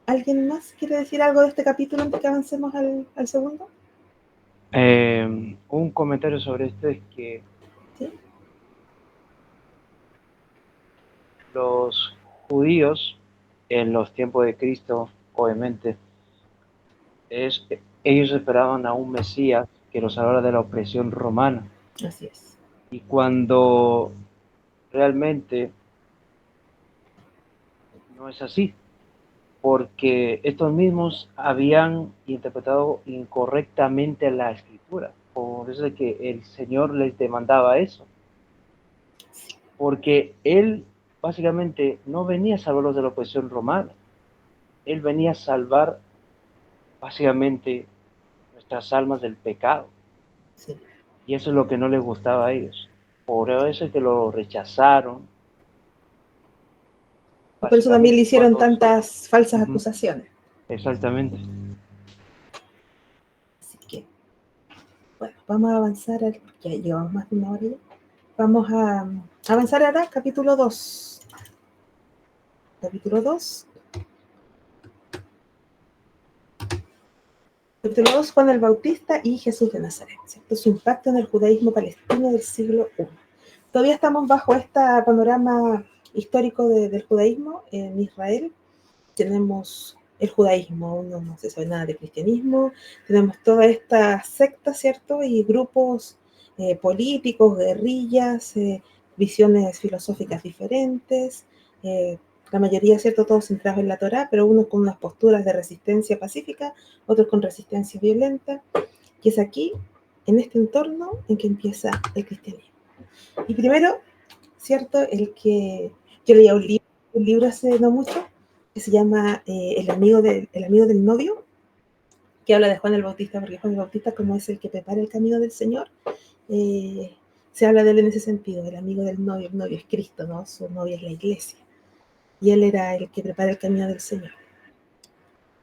¿Alguien más quiere decir algo de este capítulo antes que avancemos al segundo? Un comentario sobre esto es que ¿Sí? los judíos en los tiempos de Cristo, obviamente, ellos esperaban a un Mesías que los salvara de la opresión romana. Así es. Y cuando realmente no es así, porque estos mismos habían interpretado incorrectamente la escritura. Por eso es que el Señor les demandaba eso. Porque Él básicamente no venía a salvarlos de la opresión romana. Él venía a salvar básicamente nuestras almas del pecado. Sí. Y eso es lo que no les gustaba a ellos. Por eso es que lo rechazaron. Por eso también le hicieron Cuando, tantas falsas acusaciones. Exactamente. Así que, bueno, vamos a avanzar, ya llevamos más de una hora ya. Vamos a avanzar ahora, capítulo 2. Capítulo 2. Capítulo 2, Juan el Bautista y Jesús de Nazaret, ¿cierto? Su impacto en el judaísmo palestino del siglo I. Todavía estamos bajo este panorama histórico del judaísmo en Israel. Tenemos el judaísmo, aún no se sabe nada de cristianismo, tenemos toda esta secta, ¿cierto? Y grupos políticos, guerrillas, visiones filosóficas diferentes, la mayoría, ¿cierto? Todos centrados en la Torá, pero unos con unas posturas de resistencia pacífica, otros con resistencia violenta, y es aquí, en este entorno, en que empieza el cristianismo. Y primero, ¿cierto? Yo leía un libro hace no mucho, que se llama el amigo del novio, que habla de Juan el Bautista, porque Juan el Bautista, como es el que prepara el camino del Señor, se habla de él en ese sentido, el amigo del novio. El novio es Cristo, ¿no? Su novia es la iglesia. Y él era el que prepara el camino del Señor.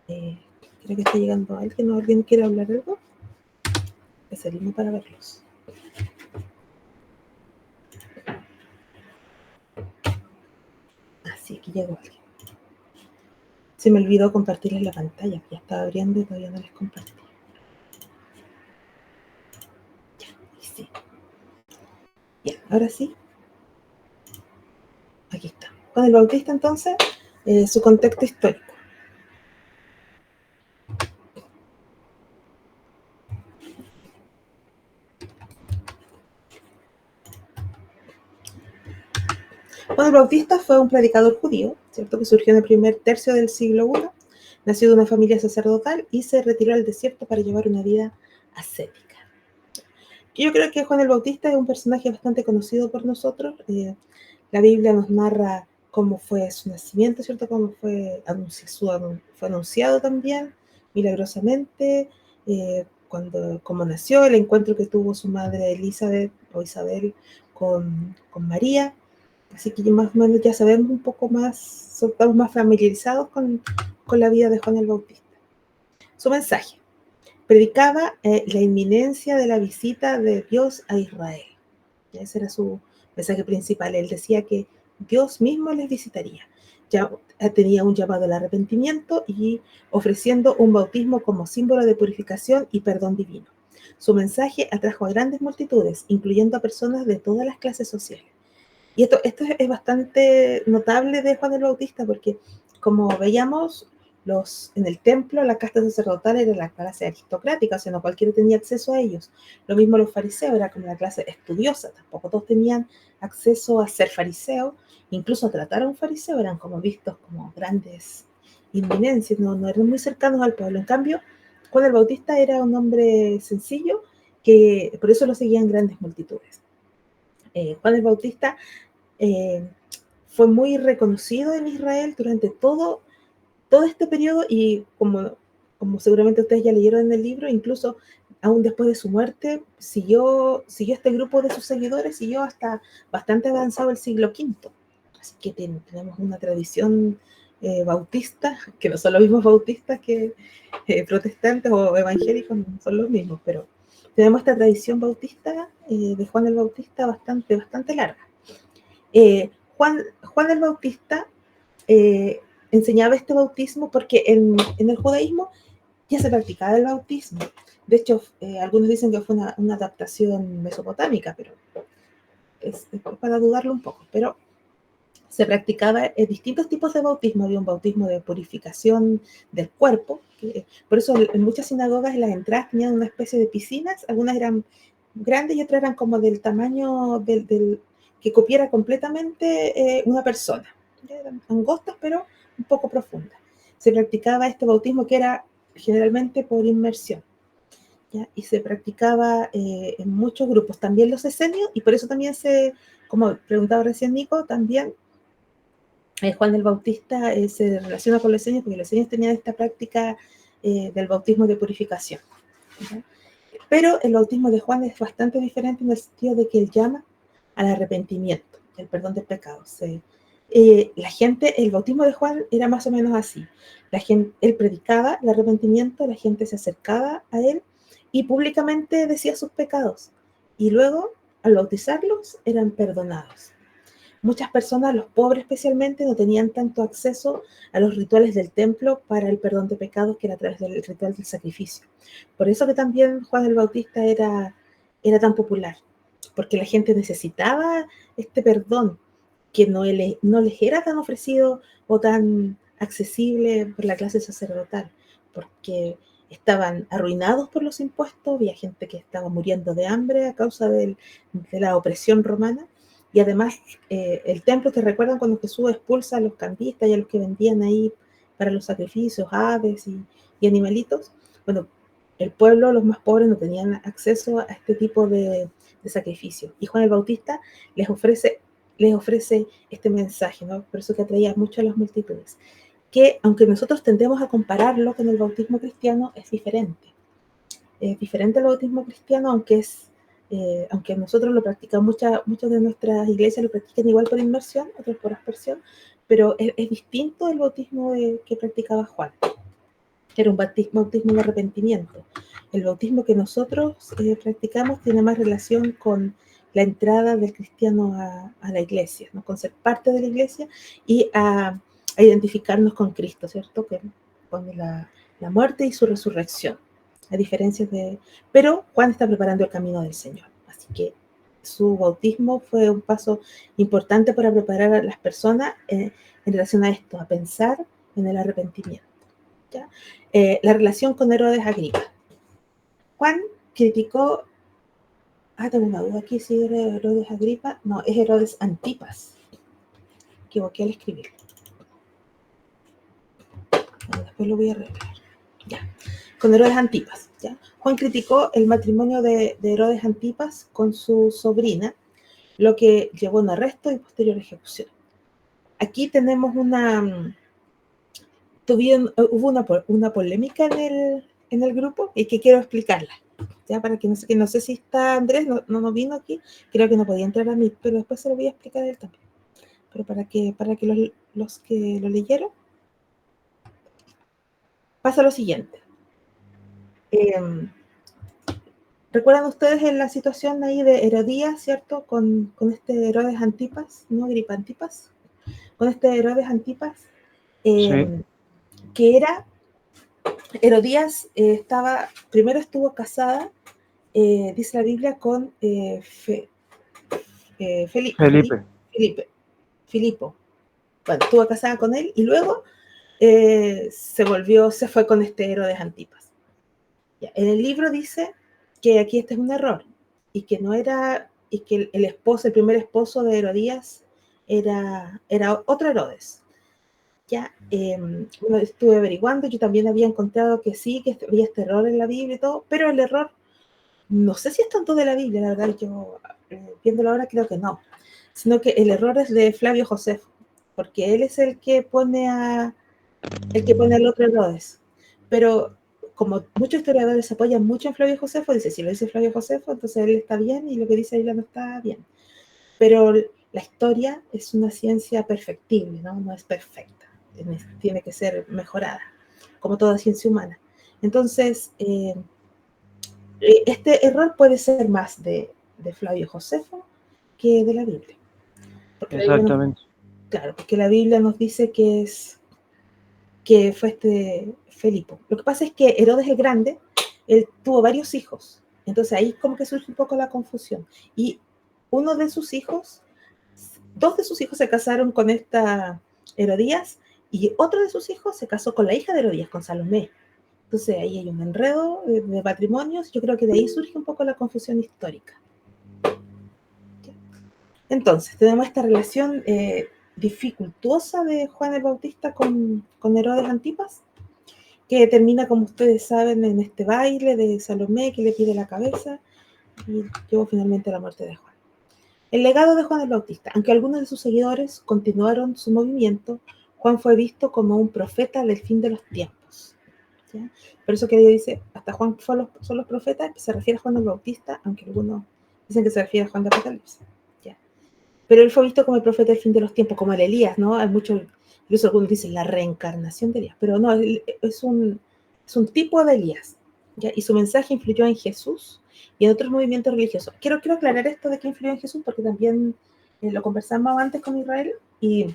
Creo que está llegando alguien, ¿no? ¿Alguien quiere hablar algo? Que salimos para verlos. Así que llegó alguien. Se me olvidó compartirles la pantalla, ya estaba abriendo y todavía no les compartí. Ya, y sí. Bien, ahora sí. Aquí está. Juan el Bautista, entonces, su contexto histórico. Juan el Bautista fue un predicador judío, ¿cierto? Que surgió en el primer tercio del siglo I, nació de una familia sacerdotal y se retiró al desierto para llevar una vida ascética. Yo creo que Juan el Bautista es un personaje bastante conocido por nosotros. La Biblia nos narra cómo fue su nacimiento, ¿cierto? Cómo fue anunciado también, milagrosamente, cómo nació, el encuentro que tuvo su madre Elizabeth o Isabel con María. Así que más o menos ya sabemos un poco más, estamos más familiarizados con la vida de Juan el Bautista. Su mensaje. Predicaba la inminencia de la visita de Dios a Israel. Ese era su mensaje principal. Él decía que Dios mismo les visitaría. Ya tenía un llamado al arrepentimiento y ofreciendo un bautismo como símbolo de purificación y perdón divino. Su mensaje atrajo a grandes multitudes, incluyendo a personas de todas las clases sociales. Y esto es bastante notable de Juan el Bautista porque, como veíamos, en el templo la casta sacerdotal era la clase aristocrática, o sea, no cualquiera tenía acceso a ellos. Lo mismo los fariseos, era como la clase estudiosa, tampoco todos tenían acceso a ser fariseo, incluso a tratar a un fariseo eran como vistos como grandes inminencias, no eran muy cercanos al pueblo. En cambio, Juan el Bautista era un hombre sencillo, que por eso lo seguían grandes multitudes. Juan el Bautista fue muy reconocido en Israel durante todo este periodo y como seguramente ustedes ya leyeron en el libro, incluso aún después de su muerte, siguió este grupo de sus seguidores, siguió hasta bastante avanzado el siglo V. Así que tenemos una tradición bautista, que no son los mismos bautistas que protestantes o evangélicos, no son los mismos, pero tenemos esta tradición bautista de Juan el Bautista bastante larga. Juan el Bautista enseñaba este bautismo porque en el judaísmo ya se practicaba el bautismo. De hecho, algunos dicen que fue una adaptación mesopotámica, pero es para dudarlo un poco. Pero se practicaba distintos tipos de bautismo. Había un bautismo de purificación del cuerpo. Por eso en muchas sinagogas en las entradas tenían una especie de piscinas. Algunas eran grandes y otras eran como del tamaño que cupiera completamente una persona. Eran angostas, pero un poco profundas. Se practicaba este bautismo que era generalmente por inmersión, ¿ya? Y se practicaba en muchos grupos, también los esenios, y por eso también como preguntaba recién Nico, también Juan el Bautista se relaciona con los esenios, porque los esenios tenían esta práctica del bautismo de purificación, ¿ya? Pero el bautismo de Juan es bastante diferente en el sentido de que él llama al arrepentimiento, el perdón del pecado. la gente, el bautismo de Juan era más o menos así. La gente, él predicaba el arrepentimiento, la gente se acercaba a él y públicamente decía sus pecados. Y luego, al bautizarlos, eran perdonados. Muchas personas, los pobres especialmente, no tenían tanto acceso a los rituales del templo para el perdón de pecados que era a través del ritual del sacrificio. Por eso que también Juan el Bautista era tan popular, porque la gente necesitaba este perdón que no les era tan ofrecido o tan accesible por la clase sacerdotal, porque estaban arruinados por los impuestos, había gente que estaba muriendo de hambre a causa de la opresión romana, y además el templo, ¿te recuerdan cuando Jesús expulsa a los cambistas y a los que vendían ahí para los sacrificios, aves y animalitos? Bueno, el pueblo, los más pobres, no tenían acceso a este tipo de sacrificio. Y Juan el Bautista les ofrece este mensaje, ¿no? Por eso que atraía mucho a las multitudes. Que aunque nosotros tendemos a compararlo con el bautismo cristiano, es diferente. Es diferente al bautismo cristiano, aunque nosotros lo practicamos, muchas de nuestras iglesias lo practican igual por inmersión, otros por aspersión, pero es distinto el bautismo que practicaba Juan. Era un bautismo de arrepentimiento. El bautismo que nosotros practicamos tiene más relación con la entrada del cristiano a la iglesia, ¿no? Con ser parte de la iglesia y a identificarnos con Cristo, ¿cierto? Con la muerte y su resurrección. A diferencia pero Juan está preparando el camino del Señor. Así que su bautismo fue un paso importante para preparar a las personas en relación a esto, a pensar en el arrepentimiento. ¿Ya? La relación con Herodes Agripa. Juan criticó, tengo una duda aquí si era Herodes Agripa, no, es Herodes Antipas. Me equivoqué al escribirlo. Después lo voy a arreglar. Ya. Con Herodes Antipas. ¿Ya? Juan criticó el matrimonio de Herodes Antipas con su sobrina, lo que llevó a un arresto y posterior ejecución. Aquí tenemos hubo una polémica en el grupo y que quiero explicarla. Ya, para que no sé si está Andrés, no vino aquí, creo que no podía entrar a mí, pero después se lo voy a explicar a él también. Pero para que los que lo leyeron, pasa lo siguiente. ¿Recuerdan ustedes en la situación ahí de Herodías, cierto? Con este Herodes Antipas, ¿no? Agripa Antipas. Con este Herodes Antipas, Sí. que era, Herodías primero estuvo casada, dice la Biblia, con Filipo. Bueno, estuvo casada con él y luego se fue con este Herodes Antipas. Ya, en el libro dice que aquí este es un error y que no era, y que el primer esposo de Herodías era otro Herodes. Ya, estuve averiguando, yo también había encontrado que sí, que había este error en la Biblia y todo, pero el error, no sé si es tanto de la Biblia, la verdad, yo viéndolo ahora creo que no, sino que el error es de Flavio Josefo, porque él es el que pone al otro Herodes. Pero como muchos historiadores se apoyan mucho en Flavio Josefo, dice, si lo dice Flavio Josefo, entonces él está bien y lo que dice Biblia no está bien. Pero la historia es una ciencia perfectible, ¿no? No es perfecta, tiene que ser mejorada, como toda ciencia humana. Entonces, este error puede ser más de Flavio Josefo que de la Biblia. Porque Exactamente. Claro, porque la Biblia nos dice que fue este Filipo. Lo que pasa es que Herodes el Grande, él tuvo varios hijos. Entonces ahí como que surge un poco la confusión. Y dos de sus hijos se casaron con esta Herodías y otro de sus hijos se casó con la hija de Herodías, con Salomé. Entonces ahí hay un enredo de matrimonios. Yo creo que de ahí surge un poco la confusión histórica. Entonces, tenemos esta relación dificultuosa de Juan el Bautista con Herodes Antipas, que termina, como ustedes saben, en este baile de Salomé que le pide la cabeza y llevó finalmente a la muerte de Juan. El legado de Juan el Bautista. Aunque algunos de sus seguidores continuaron su movimiento, Juan fue visto como un profeta del fin de los tiempos. ¿Ya? Por eso que dice, hasta Juan son los profetas, que se refiere a Juan el Bautista, aunque algunos dicen que se refiere a Juan de Apocalipsis. ¿Ya? Pero él fue visto como el profeta del fin de los tiempos, como el Elías, ¿no? Hay muchos, incluso algunos dicen la reencarnación de Elías, pero no, es un tipo de Elías, ¿ya? Y su mensaje influyó en Jesús y en otros movimientos religiosos. Quiero aclarar esto de que influyó en Jesús, porque también lo conversamos antes con Israel y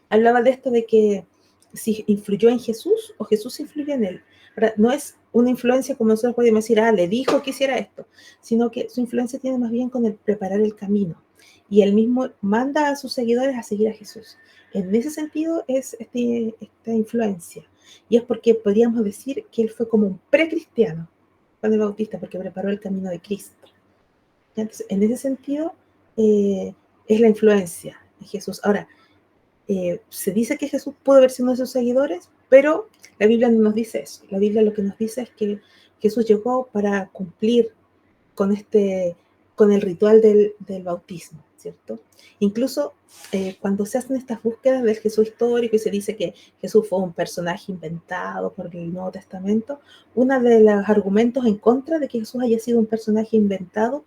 hablaba de esto de que si influyó en Jesús o Jesús influyó en él. Ahora, no es una influencia como nosotros podemos decir, le dijo que hiciera esto, sino que su influencia tiene más bien con el preparar el camino. Y él mismo manda a sus seguidores a seguir a Jesús. En ese sentido es esta influencia. Y es porque podríamos decir que él fue como un precristiano, Juan el Bautista, porque preparó el camino de Cristo. Entonces, en ese sentido, es la influencia de Jesús. Ahora, se dice que Jesús pudo haber sido uno de sus seguidores, pero la Biblia no nos dice eso. La Biblia lo que nos dice es que Jesús llegó para cumplir con el ritual del bautismo, ¿cierto? Incluso cuando se hacen estas búsquedas del Jesús histórico y se dice que Jesús fue un personaje inventado por el Nuevo Testamento, uno de los argumentos en contra de que Jesús haya sido un personaje inventado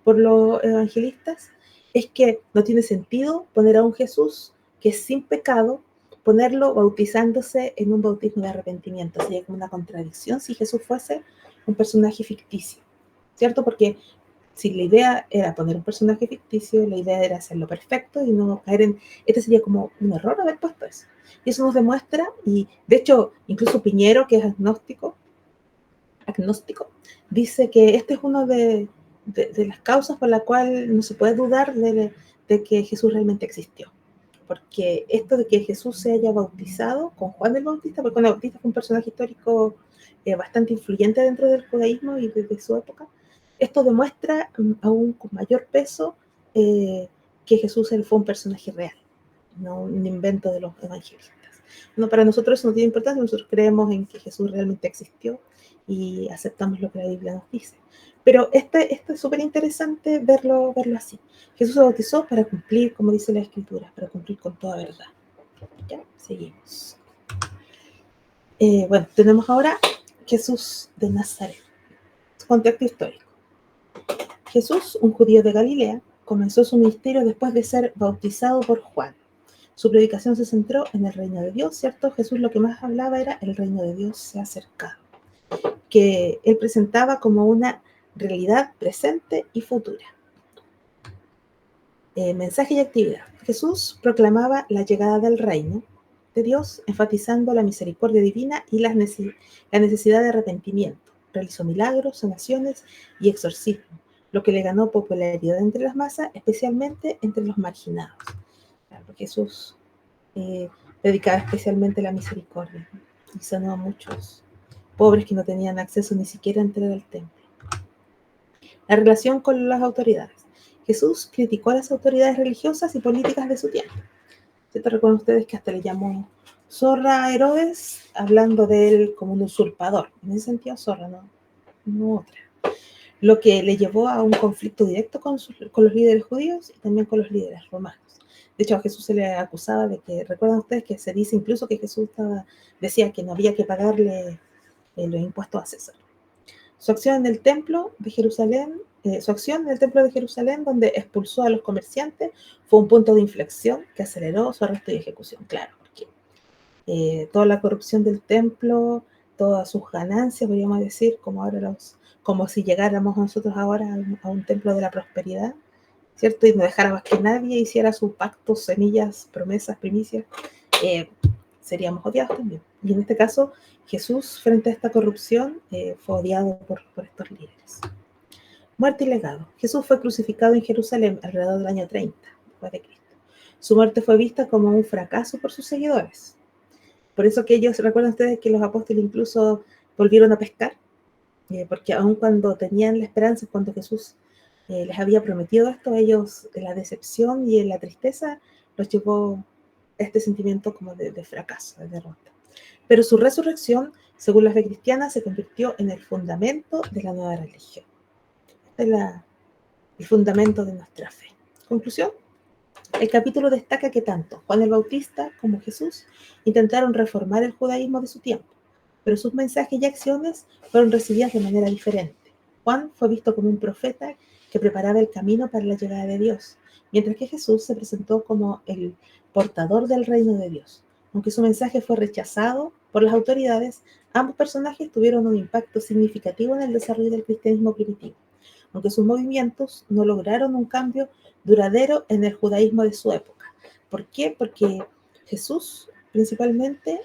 por los evangelistas es que no tiene sentido poner a un Jesús que es sin pecado, ponerlo bautizándose en un bautismo de arrepentimiento. Sería como una contradicción si Jesús fuese un personaje ficticio, ¿cierto? Porque si la idea era poner un personaje ficticio, la idea era hacerlo perfecto y no caer en... Este sería como un error haber puesto eso. Y eso nos demuestra, y de hecho, incluso Piñero, que es agnóstico, dice que este es uno de las causas por la cual no se puede dudar de que Jesús realmente existió. Porque esto de que Jesús se haya bautizado con Juan el Bautista, porque Juan el Bautista fue un personaje histórico bastante influyente dentro del judaísmo y desde su época, esto demuestra aún con mayor peso que Jesús fue un personaje real, no un invento de los evangelistas. No, para nosotros eso no tiene importancia, nosotros creemos en que Jesús realmente existió y aceptamos lo que la Biblia nos dice. Pero esto es súper interesante verlo así. Jesús se bautizó para cumplir, como dice la Escritura, para cumplir con toda verdad. Ya, seguimos. Bueno, tenemos ahora Jesús de Nazaret. Su contexto histórico. Jesús, un judío de Galilea, comenzó su ministerio después de ser bautizado por Juan. Su predicación se centró en el reino de Dios, ¿cierto? Jesús lo que más hablaba era el reino de Dios se ha acercado, que él presentaba como una realidad presente y futura. Mensaje y actividad. Jesús proclamaba la llegada del reino de Dios, enfatizando la misericordia divina y la necesidad de arrepentimiento. Realizó milagros, sanaciones y exorcismos, lo que le ganó popularidad entre las masas, especialmente entre los marginados. Claro, Jesús predicaba especialmente la misericordia y sanó a muchos pobres que no tenían acceso ni siquiera a entrar al templo. La relación con las autoridades. Jesús criticó a las autoridades religiosas y políticas de su tiempo. ¿Cierto? Recuerdan ustedes que hasta le llamó zorra a Herodes, hablando de él como un usurpador. En ese sentido, zorra, no otra. Lo que le llevó a un conflicto directo con los líderes judíos y también con los líderes romanos. De hecho, a Jesús se le acusaba de que, recuerdan ustedes que se dice incluso que Jesús decía que no había que pagarle los impuestos a César. Su acción en el templo de Jerusalén, donde expulsó a los comerciantes, fue un punto de inflexión que aceleró su arresto y ejecución. Claro, porque toda la corrupción del templo, todas sus ganancias, podríamos decir, como si llegáramos nosotros ahora a un templo de la prosperidad, ¿cierto? Y no dejáramos que nadie hiciera sus pactos, semillas, promesas, primicias, seríamos odiados también. Y en este caso, Jesús, frente a esta corrupción, fue odiado por estos líderes. Muerte y legado. Jesús fue crucificado en Jerusalén alrededor del año 30 después de Cristo. Su muerte fue vista como un fracaso por sus seguidores. Por eso que ellos, recuerdan ustedes que los apóstoles incluso volvieron a pescar, porque aun cuando tenían la esperanza, cuando Jesús les había prometido esto, ellos, la decepción y la tristeza los llevó este sentimiento como de fracaso, de derrota. Pero su resurrección, según la fe cristiana, se convirtió en el fundamento de la nueva religión. Este es el fundamento de nuestra fe. Conclusión. El capítulo destaca que tanto Juan el Bautista como Jesús intentaron reformar el judaísmo de su tiempo, pero sus mensajes y acciones fueron recibidas de manera diferente. Juan fue visto como un profeta que preparaba el camino para la llegada de Dios, mientras que Jesús se presentó como el portador del reino de Dios. Aunque su mensaje fue rechazado por las autoridades, ambos personajes tuvieron un impacto significativo en el desarrollo del cristianismo primitivo, aunque sus movimientos no lograron un cambio duradero en el judaísmo de su época. ¿Por qué? Porque Jesús principalmente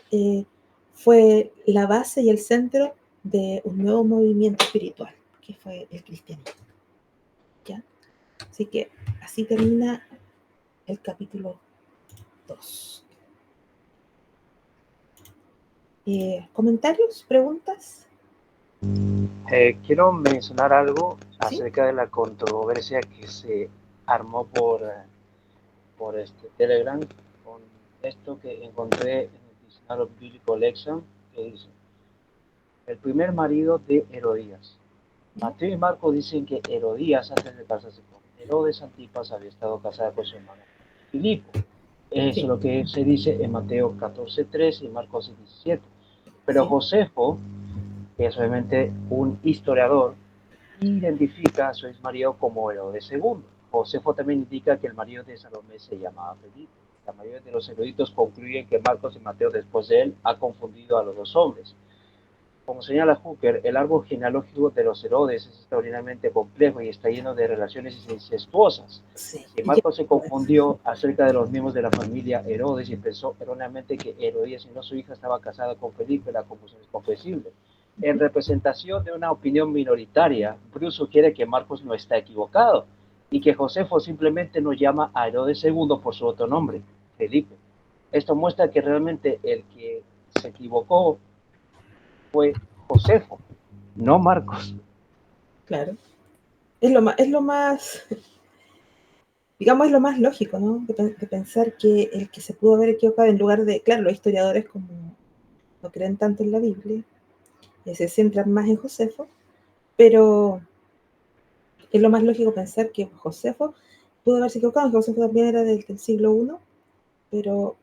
fue la base y el centro de un nuevo movimiento espiritual, que fue el cristianismo. ¿Ya? Así que así termina el capítulo 2. ¿Comentarios? ¿Preguntas? Quiero mencionar algo ¿Sí? acerca de la controversia que se armó por Telegram con esto que encontré en el diccionario Biblical Lexicon, que dice: el primer marido de Herodías. Mateo y Marco dicen que Herodías, antes de casarse con Herodes Antipas, había estado casada con su hermano Filipo. Eso es lo que se dice en Mateo 14:13 y Marcos 17. Pero Josefo, que es obviamente un historiador, identifica a su ex marido como Herodes II. Josefo también indica que el marido de Salomé se llamaba Felipe. La mayoría de los eruditos concluyen que Marcos y Mateo, después de él, ha confundido a los dos hombres. Como señala Hooker, el árbol genealógico de los Herodes es extraordinariamente complejo y está lleno de relaciones incestuosas. Sí. Si Marcos se confundió acerca de los miembros de la familia Herodes y pensó erróneamente que Herodías y no su hija estaba casada con Felipe, la confusión es comprensible. En representación de una opinión minoritaria, Bruce sugiere que Marcos no está equivocado y que Josefo simplemente no llama a Herodes II por su otro nombre, Felipe. Esto muestra que realmente el que se equivocó fue Josefo, no Marcos. Claro. Es lo más, digamos, es lo más lógico, ¿no? De pensar que el que se pudo haber equivocado en lugar de, claro, los historiadores como no creen tanto en la Biblia, se centran más en Josefo, pero es lo más lógico pensar que Josefo pudo haberse equivocado, Josefo también era del siglo I, pero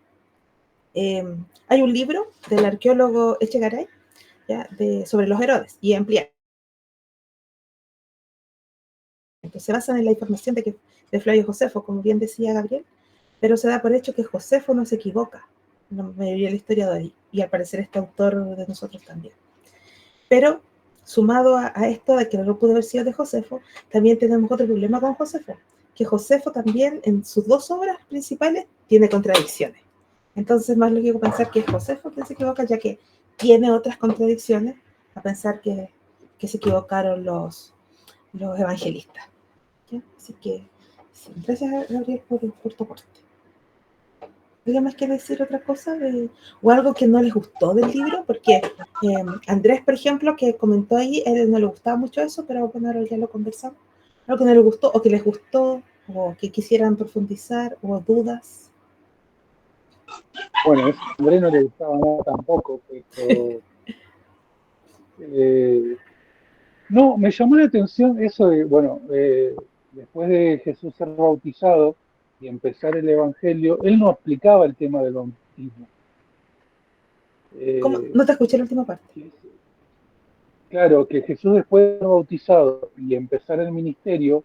hay un libro del arqueólogo Echegaray, ¿ya? Sobre los Herodes, y amplía. Entonces se basan en la información de Flavio Josefo, como bien decía Gabriel, pero se da por hecho que Josefo no se equivoca, la mayoría de la historia de ahí, y al parecer este autor de nosotros también. Pero sumado a esto de que no pudo haber sido de Josefo, también tenemos otro problema con Josefo, que Josefo también en sus dos obras principales tiene contradicciones. Entonces es más lógico pensar que es Josefo quien se equivoca, ya que tiene otras contradicciones, a pensar que se equivocaron los evangelistas. ¿Ya? Así que sí, gracias Gabriel por tu aporte. ¿Alguien más quiere decir otra cosa o algo que no les gustó del libro? Porque Andrés, por ejemplo, que comentó ahí, él no le gustaba mucho eso, pero bueno, ahora ya lo conversamos. Algo que no le gustó o que les gustó o que quisieran profundizar o dudas. Bueno, a Andrés no le gustaba nada tampoco, pero no, me llamó la atención eso de, bueno, después de Jesús ser bautizado y empezar el Evangelio, él no aplicaba el tema del bautismo. ¿Cómo? No te escuché la última parte. Claro, que Jesús después de ser bautizado y empezar el ministerio,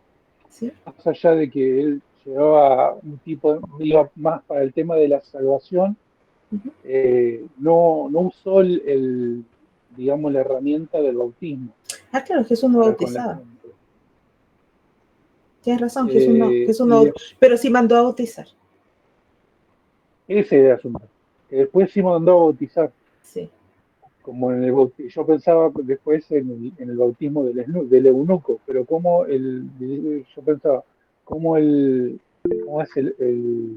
¿Sí? más allá de que él llevaba un tipo, iba más para el tema de la salvación, no usó digamos, la herramienta del bautismo Ah, claro, Jesús no para con la bautizaba. gente. Tienes razón, Jesús Y no, pero sí mandó a bautizar. ese era su mal, que después sí mandó a bautizar, Sí. como en el yo pensaba después en el bautismo del eunuco, pero yo pensaba, cómo es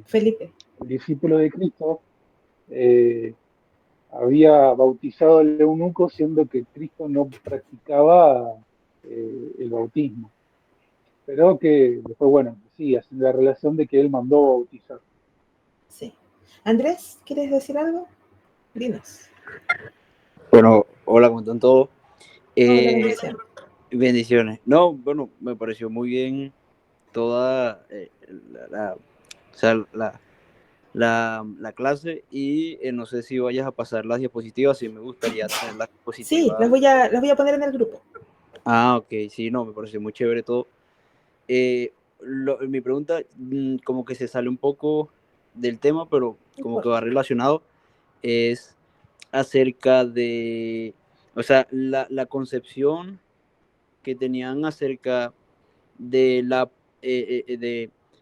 Felipe. el discípulo de Cristo había bautizado al eunuco siendo que Cristo no practicaba el bautismo. Pero que después, bueno, sí, hace la relación de que él mandó bautizar. Sí. Andrés, ¿quieres decir algo? Dinos. Bueno, hola, ¿cómo están todos? Hola, bendición. Bendiciones. No, bueno, me pareció muy bien toda o sea, la clase y no sé si vayas a pasar las diapositivas, sí me gustaría tener las Sí, diapositivas. las voy a poner en el grupo. Ah, ok, sí, no, me pareció muy chévere todo. Mi pregunta como que se sale un poco del tema, pero como que va relacionado, es acerca de, o sea, la concepción que tenían acerca de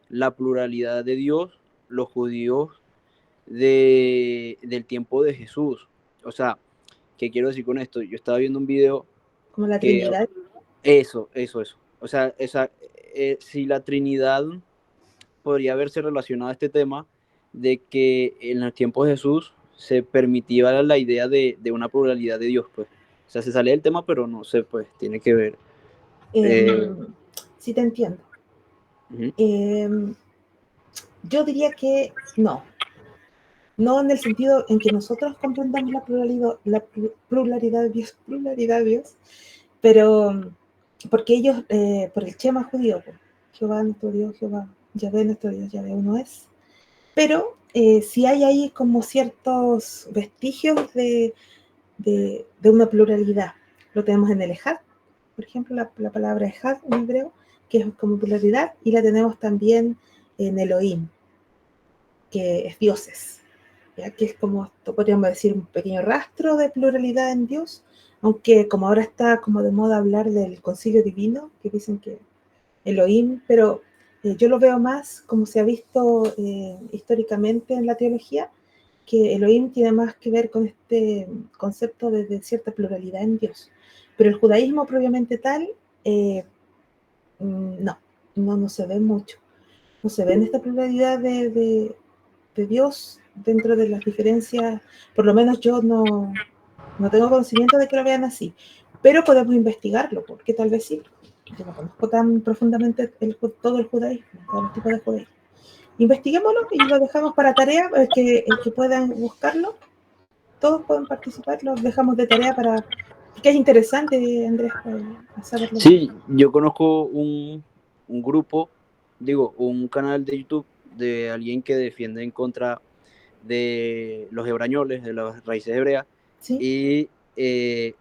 la pluralidad de Dios, los judíos del tiempo de Jesús. O sea, ¿qué quiero decir con esto? Yo estaba viendo un video Como la que Trinidad. eso. O sea, si la Trinidad podría verse relacionada a este tema de que en los tiempos de Jesús se permitía la idea de una pluralidad de Dios, pues. O sea, se sale del tema, pero no sé, pues, tiene que ver. Sí, te entiendo. Uh-huh. Yo diría que no. No en el sentido en que nosotros comprendamos la pluralidad de Dios, pero porque ellos, por el Shema judío, pues, Jehová nuestro Dios, Jehová, Yahvé nuestro Dios, Yahvé uno es. Pero sí hay ahí como ciertos vestigios de una pluralidad. Lo tenemos en el Ejad, por ejemplo, la palabra Ejad en hebreo, que es como pluralidad, y la tenemos también en Elohim, que es dioses, ¿ya? Que es como, podríamos decir, un pequeño rastro de pluralidad en Dios, aunque como ahora está como de moda hablar del concilio divino, que dicen que Elohim, pero yo lo veo más como se ha visto históricamente en la teología, que Elohim tiene más que ver con este concepto de cierta pluralidad en Dios. Pero el judaísmo propiamente tal, no se ve mucho. No se ve en esta pluralidad de Dios dentro de las diferencias. Por lo menos yo no tengo conocimiento de que lo vean así. Pero podemos investigarlo, porque tal vez sí. Yo no conozco tan profundamente todo el judaísmo, todos los tipos de judaísmo. Investiguémoslo y lo dejamos para tarea, que puedan buscarlo. Todos pueden participar, los dejamos de tarea para... Que es interesante, Andrés, saberlo. Sí, yo conozco un grupo, un canal de YouTube de alguien que defiende en contra de los hebrañoles, de las raíces hebreas, ¿sí? Y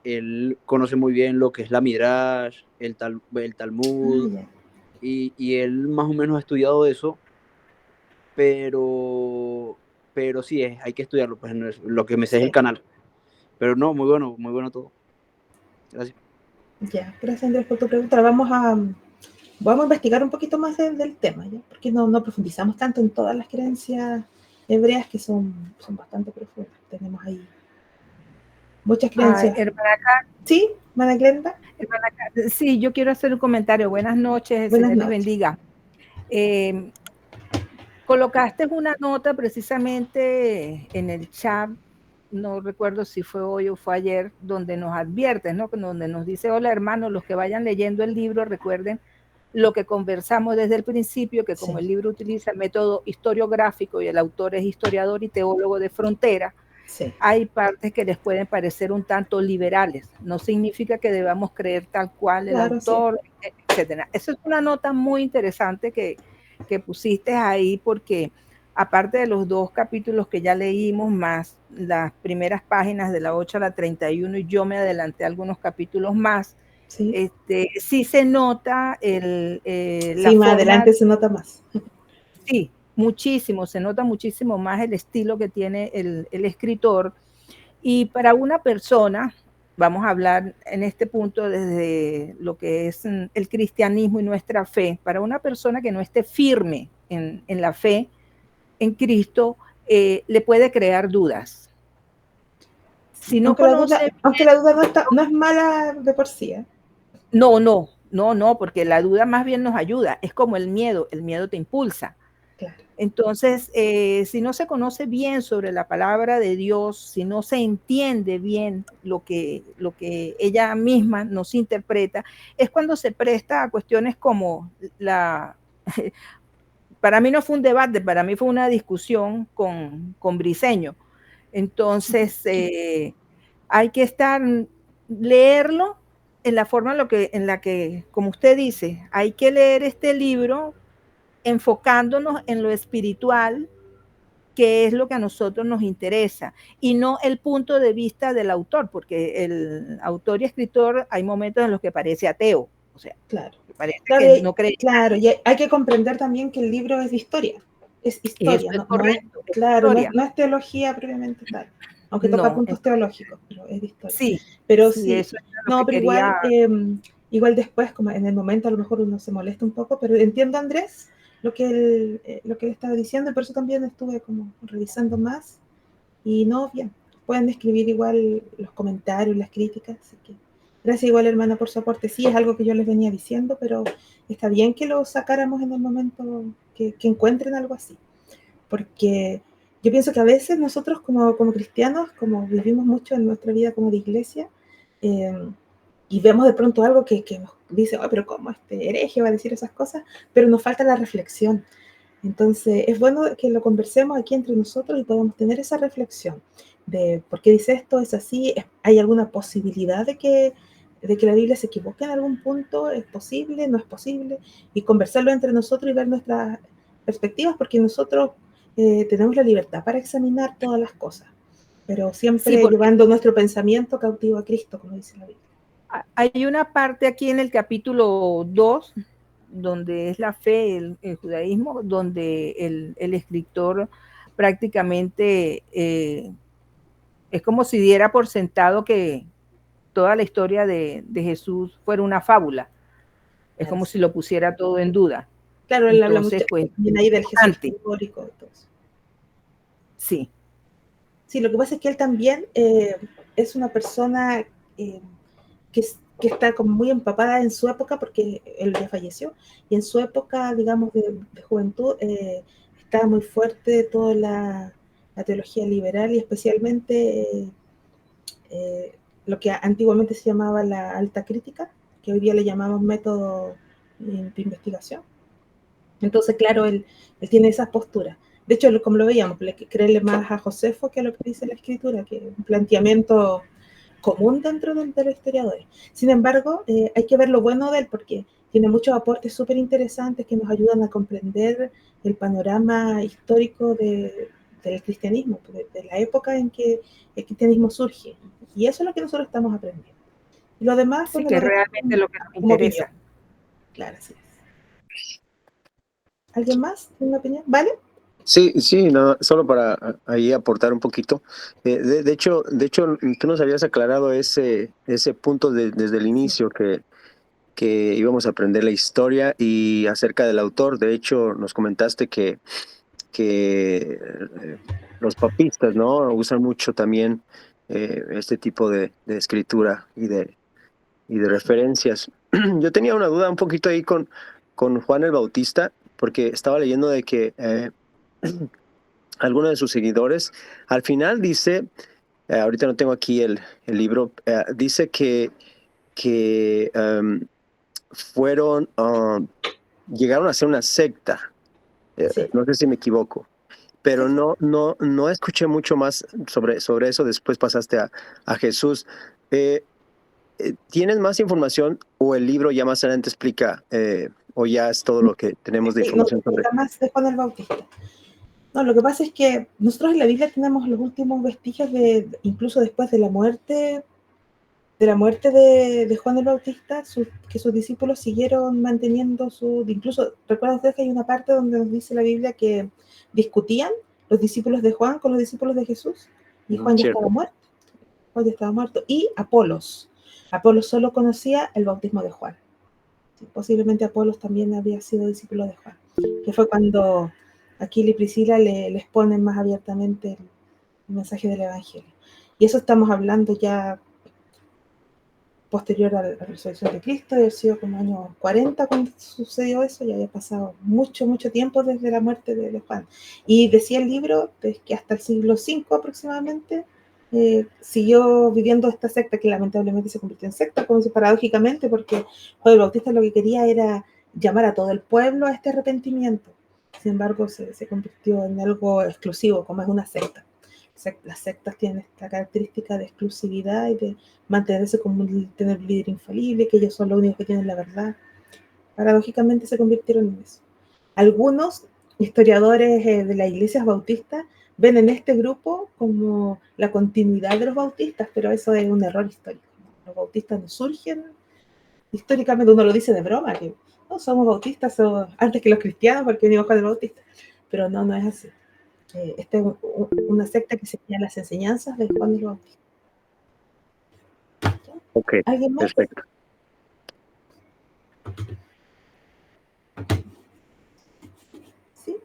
él conoce muy bien lo que es la Midrash, el Talmud, y él más o menos ha estudiado eso, pero sí, hay que estudiarlo, pues no es, lo que me sé es el canal. Pero no, muy bueno todo. Gracias. Ya, gracias Andrés por tu pregunta. Vamos a investigar un poquito más del tema, ¿ya? Porque no profundizamos tanto en todas las creencias hebreas que son bastante profundas. Tenemos ahí muchas creencias. Hermana Carmen. Sí, hermana Glenda. Sí, yo quiero hacer un comentario. Buenas noches, el Señor les bendiga. Colocaste una nota precisamente en el chat, no recuerdo si fue hoy o fue ayer, donde nos adviertes, ¿no? Donde nos dice, hola hermanos, los que vayan leyendo el libro, recuerden lo que conversamos desde el principio, que como el libro utiliza el método historiográfico y el autor es historiador y teólogo de frontera, hay partes que les pueden parecer un tanto liberales. No significa que debamos creer tal cual el autor, etcétera. Eso es una nota muy interesante que pusiste ahí, porque aparte de los 2 capítulos que ya leímos, más las primeras páginas de la 8 a la 31, y yo me adelanté algunos capítulos más, sí se nota la más adelante se nota más. Sí, muchísimo, se nota muchísimo más el estilo que tiene el escritor. Y para una persona, vamos a hablar en este punto desde lo que es el cristianismo y nuestra fe, para una persona que no esté firme en la fe en Cristo, le puede crear dudas. Si no conoce, aunque la duda no es mala de por sí. No, porque la duda más bien nos ayuda. Es como el miedo te impulsa. Claro. Entonces, si no se conoce bien sobre la palabra de Dios, si no se entiende bien lo que ella misma nos interpreta, es cuando se presta a cuestiones como para mí no fue un debate, para mí fue una discusión con Briceño. Entonces, hay que leerlo en la forma en la que, como usted dice, hay que leer este libro enfocándonos en lo espiritual, que es lo que a nosotros nos interesa, y no el punto de vista del autor, porque el autor y escritor hay momentos en los que parece ateo, O sea, Claro. parece Claro, que no cree. claro, y hay que comprender también que el libro es de historia. Es Eso historia, es no es, correcto, es claro, historia. no es teología propiamente tal, aunque toca No, puntos teológicos, pero es de historia. sí, Pero sí, sí, eso era lo no, que pero quería. igual después, como en el momento a lo mejor uno se molesta un poco, pero entiendo, Andrés, lo que él estaba diciendo, y por eso también estuve como revisando más, y no, bien, pueden escribir igual los comentarios, las críticas, así que gracias igual, hermana, por su aporte. Sí, es algo que yo les venía diciendo, pero está bien que lo sacáramos en el momento que encuentren algo así, porque yo pienso que a veces nosotros como cristianos, como vivimos mucho en nuestra vida como de iglesia, eh, y vemos de pronto algo que nos dice, oh, pero ¿cómo este hereje va a decir esas cosas? Pero nos falta la reflexión. Entonces, es bueno que lo conversemos aquí entre nosotros y podamos tener esa reflexión de por qué dice esto, es así, hay alguna posibilidad de que la Biblia se equivoque en algún punto, es posible, no es posible, y conversarlo entre nosotros y ver nuestras perspectivas, porque nosotros tenemos la libertad para examinar todas las cosas, pero Sí, siempre porque llevando nuestro pensamiento cautivo a Cristo, como dice la Biblia. hay una parte aquí en el capítulo 2, donde es la fe, el judaísmo, donde el escritor prácticamente es como si diera por sentado que toda la historia de Jesús fuera una fábula. Es Claro, como sí. si lo pusiera todo en duda. Claro, él habla mucho Entonces, pues, también ahí del Jesús antes, histórico y todo eso. sí. Sí, lo que pasa es que él también es una persona que está como muy empapada en su época, porque él ya falleció, y en su época, digamos, de juventud, estaba muy fuerte toda la teología liberal y especialmente lo que antiguamente se llamaba la alta crítica, que hoy día le llamamos método de investigación. Entonces, claro, él tiene esas posturas. De hecho, como lo veíamos, creerle más a Josefo que a lo que dice la escritura, que es un planteamiento común dentro de los historiadores. Sin embargo, hay que ver lo bueno de él porque tiene muchos aportes súper interesantes que nos ayudan a comprender el panorama histórico del cristianismo, de la época en que el cristianismo surge. Y eso es lo que nosotros estamos aprendiendo. Y lo demás, Sí, bueno, que lo es dejamos realmente lo que nos como opinión. interesa. Claro, así es. ¿Alguien más tiene una opinión? ¿Vale? Sí, sí, no, solo para ahí aportar un poquito. De hecho, tú nos habías aclarado ese punto desde el Sí. inicio que íbamos a aprender la historia y acerca del autor. De hecho, nos comentaste que los papistas, ¿no? Usan mucho también este tipo de escritura y de referencias. Yo tenía una duda un poquito ahí con Juan el Bautista, porque estaba leyendo de que alguno de sus seguidores al final dice, ahorita no tengo aquí el libro, dice que fueron, llegaron a ser una secta. Sí. No sé si me equivoco, pero Sí, sí. no escuché mucho más sobre eso. Después pasaste a Jesús. ¿Tienes más información o el libro ya más adelante explica o ya es todo lo que tenemos de Sí, no información sobre? explica más de Juan el Bautista. No, lo que pasa es que nosotros en la Biblia tenemos los últimos vestigios incluso después de Juan el Bautista, que sus discípulos siguieron manteniendo incluso, recuerda usted que hay una parte donde nos dice la Biblia que discutían los discípulos de Juan con los discípulos de Jesús, y Juan ya estaba Cierto. muerto. Juan ya estaba muerto. Y Apolos solo conocía el bautismo de Juan. Sí, posiblemente Apolos también había sido discípulo de Juan, que fue cuando Aquila y Priscila les ponen más abiertamente el mensaje del Evangelio. Y eso estamos hablando ya posterior a la resurrección de Cristo, debe haber sido como años 40 cuando sucedió eso, ya había pasado mucho, mucho tiempo desde la muerte de Juan. Y decía el libro que hasta el siglo V aproximadamente siguió viviendo esta secta que lamentablemente se convirtió en secta, como si paradójicamente, porque Juan el Bautista lo que quería era llamar a todo el pueblo a este arrepentimiento. Sin embargo, se convirtió en algo exclusivo, como es una secta. Las sectas tienen esta característica de exclusividad y de mantenerse como tener un líder infalible, que ellos son los únicos que tienen la verdad. Paradójicamente se convirtieron en eso. Algunos historiadores de las iglesias bautistas ven en este grupo como la continuidad de los bautistas, pero eso es un error histórico. Los bautistas no surgen históricamente uno lo dice de broma, que no somos bautistas antes que los cristianos porque venimos Juan el Bautista, pero no es así. Esta es una secta que seguía las enseñanzas de Juan el Bautista. Ok, ¿Alguien más? perfecto. ¿Sí?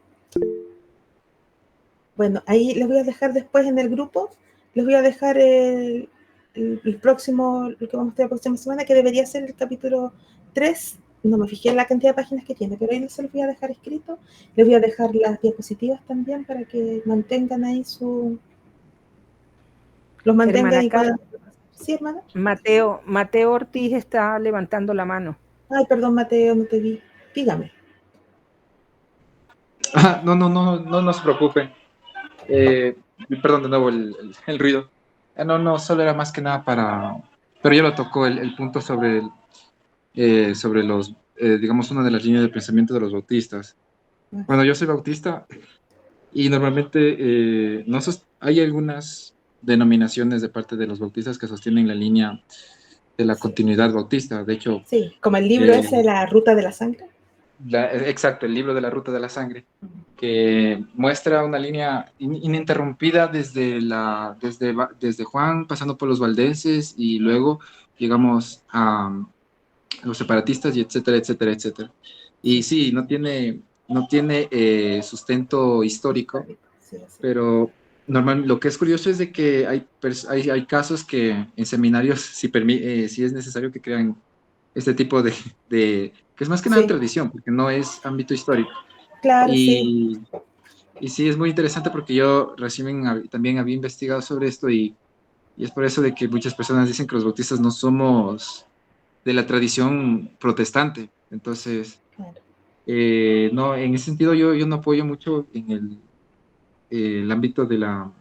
Bueno, ahí les voy a dejar después en el grupo, les voy a dejar el próximo, lo que vamos a hacer la próxima semana, que debería ser el capítulo 3. No me fijé en la cantidad de páginas que tiene, pero ahí se los voy a dejar escrito. Les voy a dejar las diapositivas también para que mantengan ahí los mantengan Hermana y puedan. Carmen, Sí, hermana. Mateo Ortiz está levantando la mano. Ay, perdón, Mateo, no te vi. Dígame. No se preocupen. Perdón de nuevo el ruido. No, solo era más que nada para... Pero ya lo tocó el punto sobre los, digamos, una de las líneas de pensamiento de los bautistas. Bueno, yo soy bautista y normalmente hay algunas denominaciones de parte de los bautistas que sostienen la línea de la continuidad bautista. De hecho, Sí, como el libro ese, La Ruta de la Sangre. exacto, el libro de la Ruta de la Sangre, que muestra una línea ininterrumpida desde Juan, pasando por los valdenses y luego llegamos a los separatistas y etcétera, etcétera, etcétera. Y sí, no tiene sustento histórico, Sí, pero lo que es curioso es de que hay casos que en seminarios sí es necesario que crean este tipo que es más que nada sí, tradición, porque no es ámbito histórico. claro, sí. Y sí, es muy interesante porque yo recién también había investigado sobre esto y es por eso de que muchas personas dicen que los bautistas no somos de la tradición protestante. Entonces, Claro. no, en ese sentido yo no apoyo mucho en el ámbito de la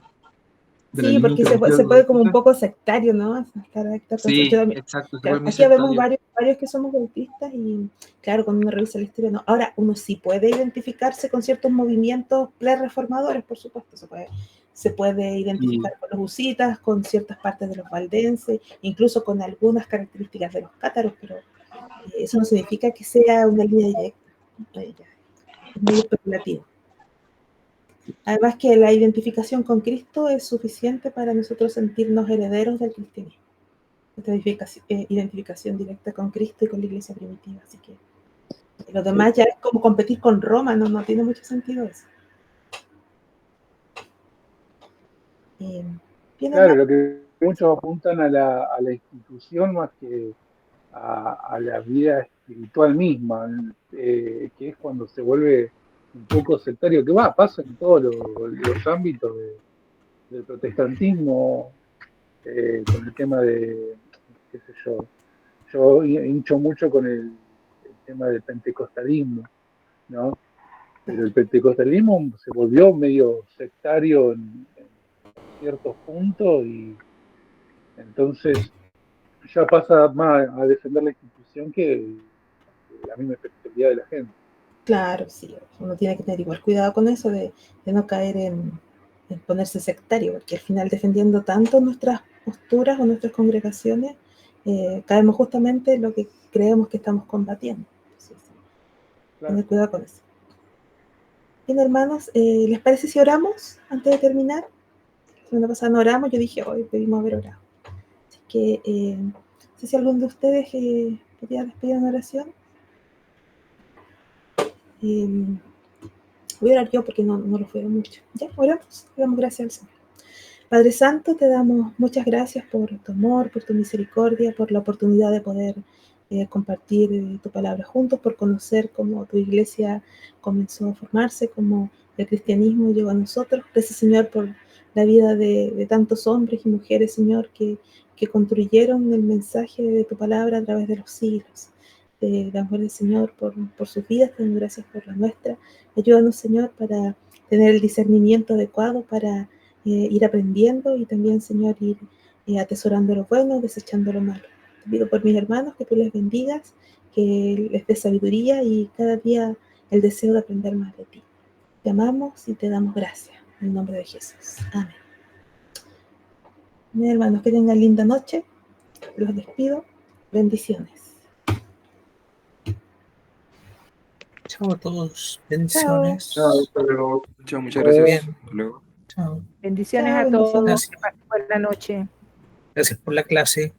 Sí, línea porque interrumpida se de los puede como un bautistas. poco sectario, ¿no? Yo Sí, también, exacto, se claro, vuelve muy aquí vemos sectario. varios que somos bautistas y claro, cuando uno revisa la historia, no. Ahora, uno sí puede identificarse con ciertos movimientos reformadores, por supuesto, se puede Sí, identificar con los husitas, con ciertas partes de los valdenses, incluso con algunas características de los cátaros, pero eso no significa que sea una línea directa. Es muy especulativo. Además que la identificación con Cristo es suficiente para nosotros sentirnos herederos del cristianismo. Esta identificación directa con Cristo y con la iglesia primitiva. Así que lo demás ya es como competir con Roma, no tiene mucho sentido eso. Claro, lo que muchos apuntan a la institución más que a la vida espiritual misma, que es cuando se vuelve un poco sectario, que pasa en todos los ámbitos del protestantismo, con el tema de, qué sé yo hincho mucho con el tema del pentecostalismo, ¿no? Pero el pentecostalismo se volvió medio sectario en ciertos puntos y entonces ya pasa más a defender la institución que la misma espiritualidad de la gente. Claro, sí, uno tiene que tener igual cuidado con eso de no caer en ponerse sectario, porque al final defendiendo tanto nuestras posturas o nuestras congregaciones, caemos justamente en lo que creemos que estamos combatiendo. Sí. Claro. Tener cuidado con eso. Bien, hermanos, ¿les parece si oramos antes de terminar? La semana pasada no oramos, yo dije, hoy debimos haber orado. Así que, no sé si alguno de ustedes podría despedir una oración. Voy a orar yo porque no lo fue mucho. Ya, oramos, damos gracias al Señor. Padre Santo, te damos muchas gracias por tu amor, por tu misericordia, por la oportunidad de poder compartir tu palabra juntos, por conocer cómo tu iglesia comenzó a formarse, cómo el cristianismo llegó a nosotros. Gracias, Señor, por la vida de tantos hombres y mujeres, Señor, que construyeron el mensaje de tu palabra a través de los siglos. Te damos gracias, Señor, por sus vidas, te damos gracias por la nuestra. Ayúdanos, Señor, para tener el discernimiento adecuado para ir aprendiendo y también, Señor, ir atesorando lo bueno, desechando lo malo. Te pido por mis hermanos que tú les bendigas, que les des sabiduría y cada día el deseo de aprender más de ti. Te amamos y te damos gracias. En el nombre de Jesús. Amén. Mis hermanos, que tengan linda noche. Los despido. Bendiciones. Chao a todos. Bendiciones. Chao, hasta luego. Chao, muchas gracias. Bien. Hasta luego. Chao. Bendiciones Chao, a todos. bendiciones. Que pasen buena noche. Gracias por la clase.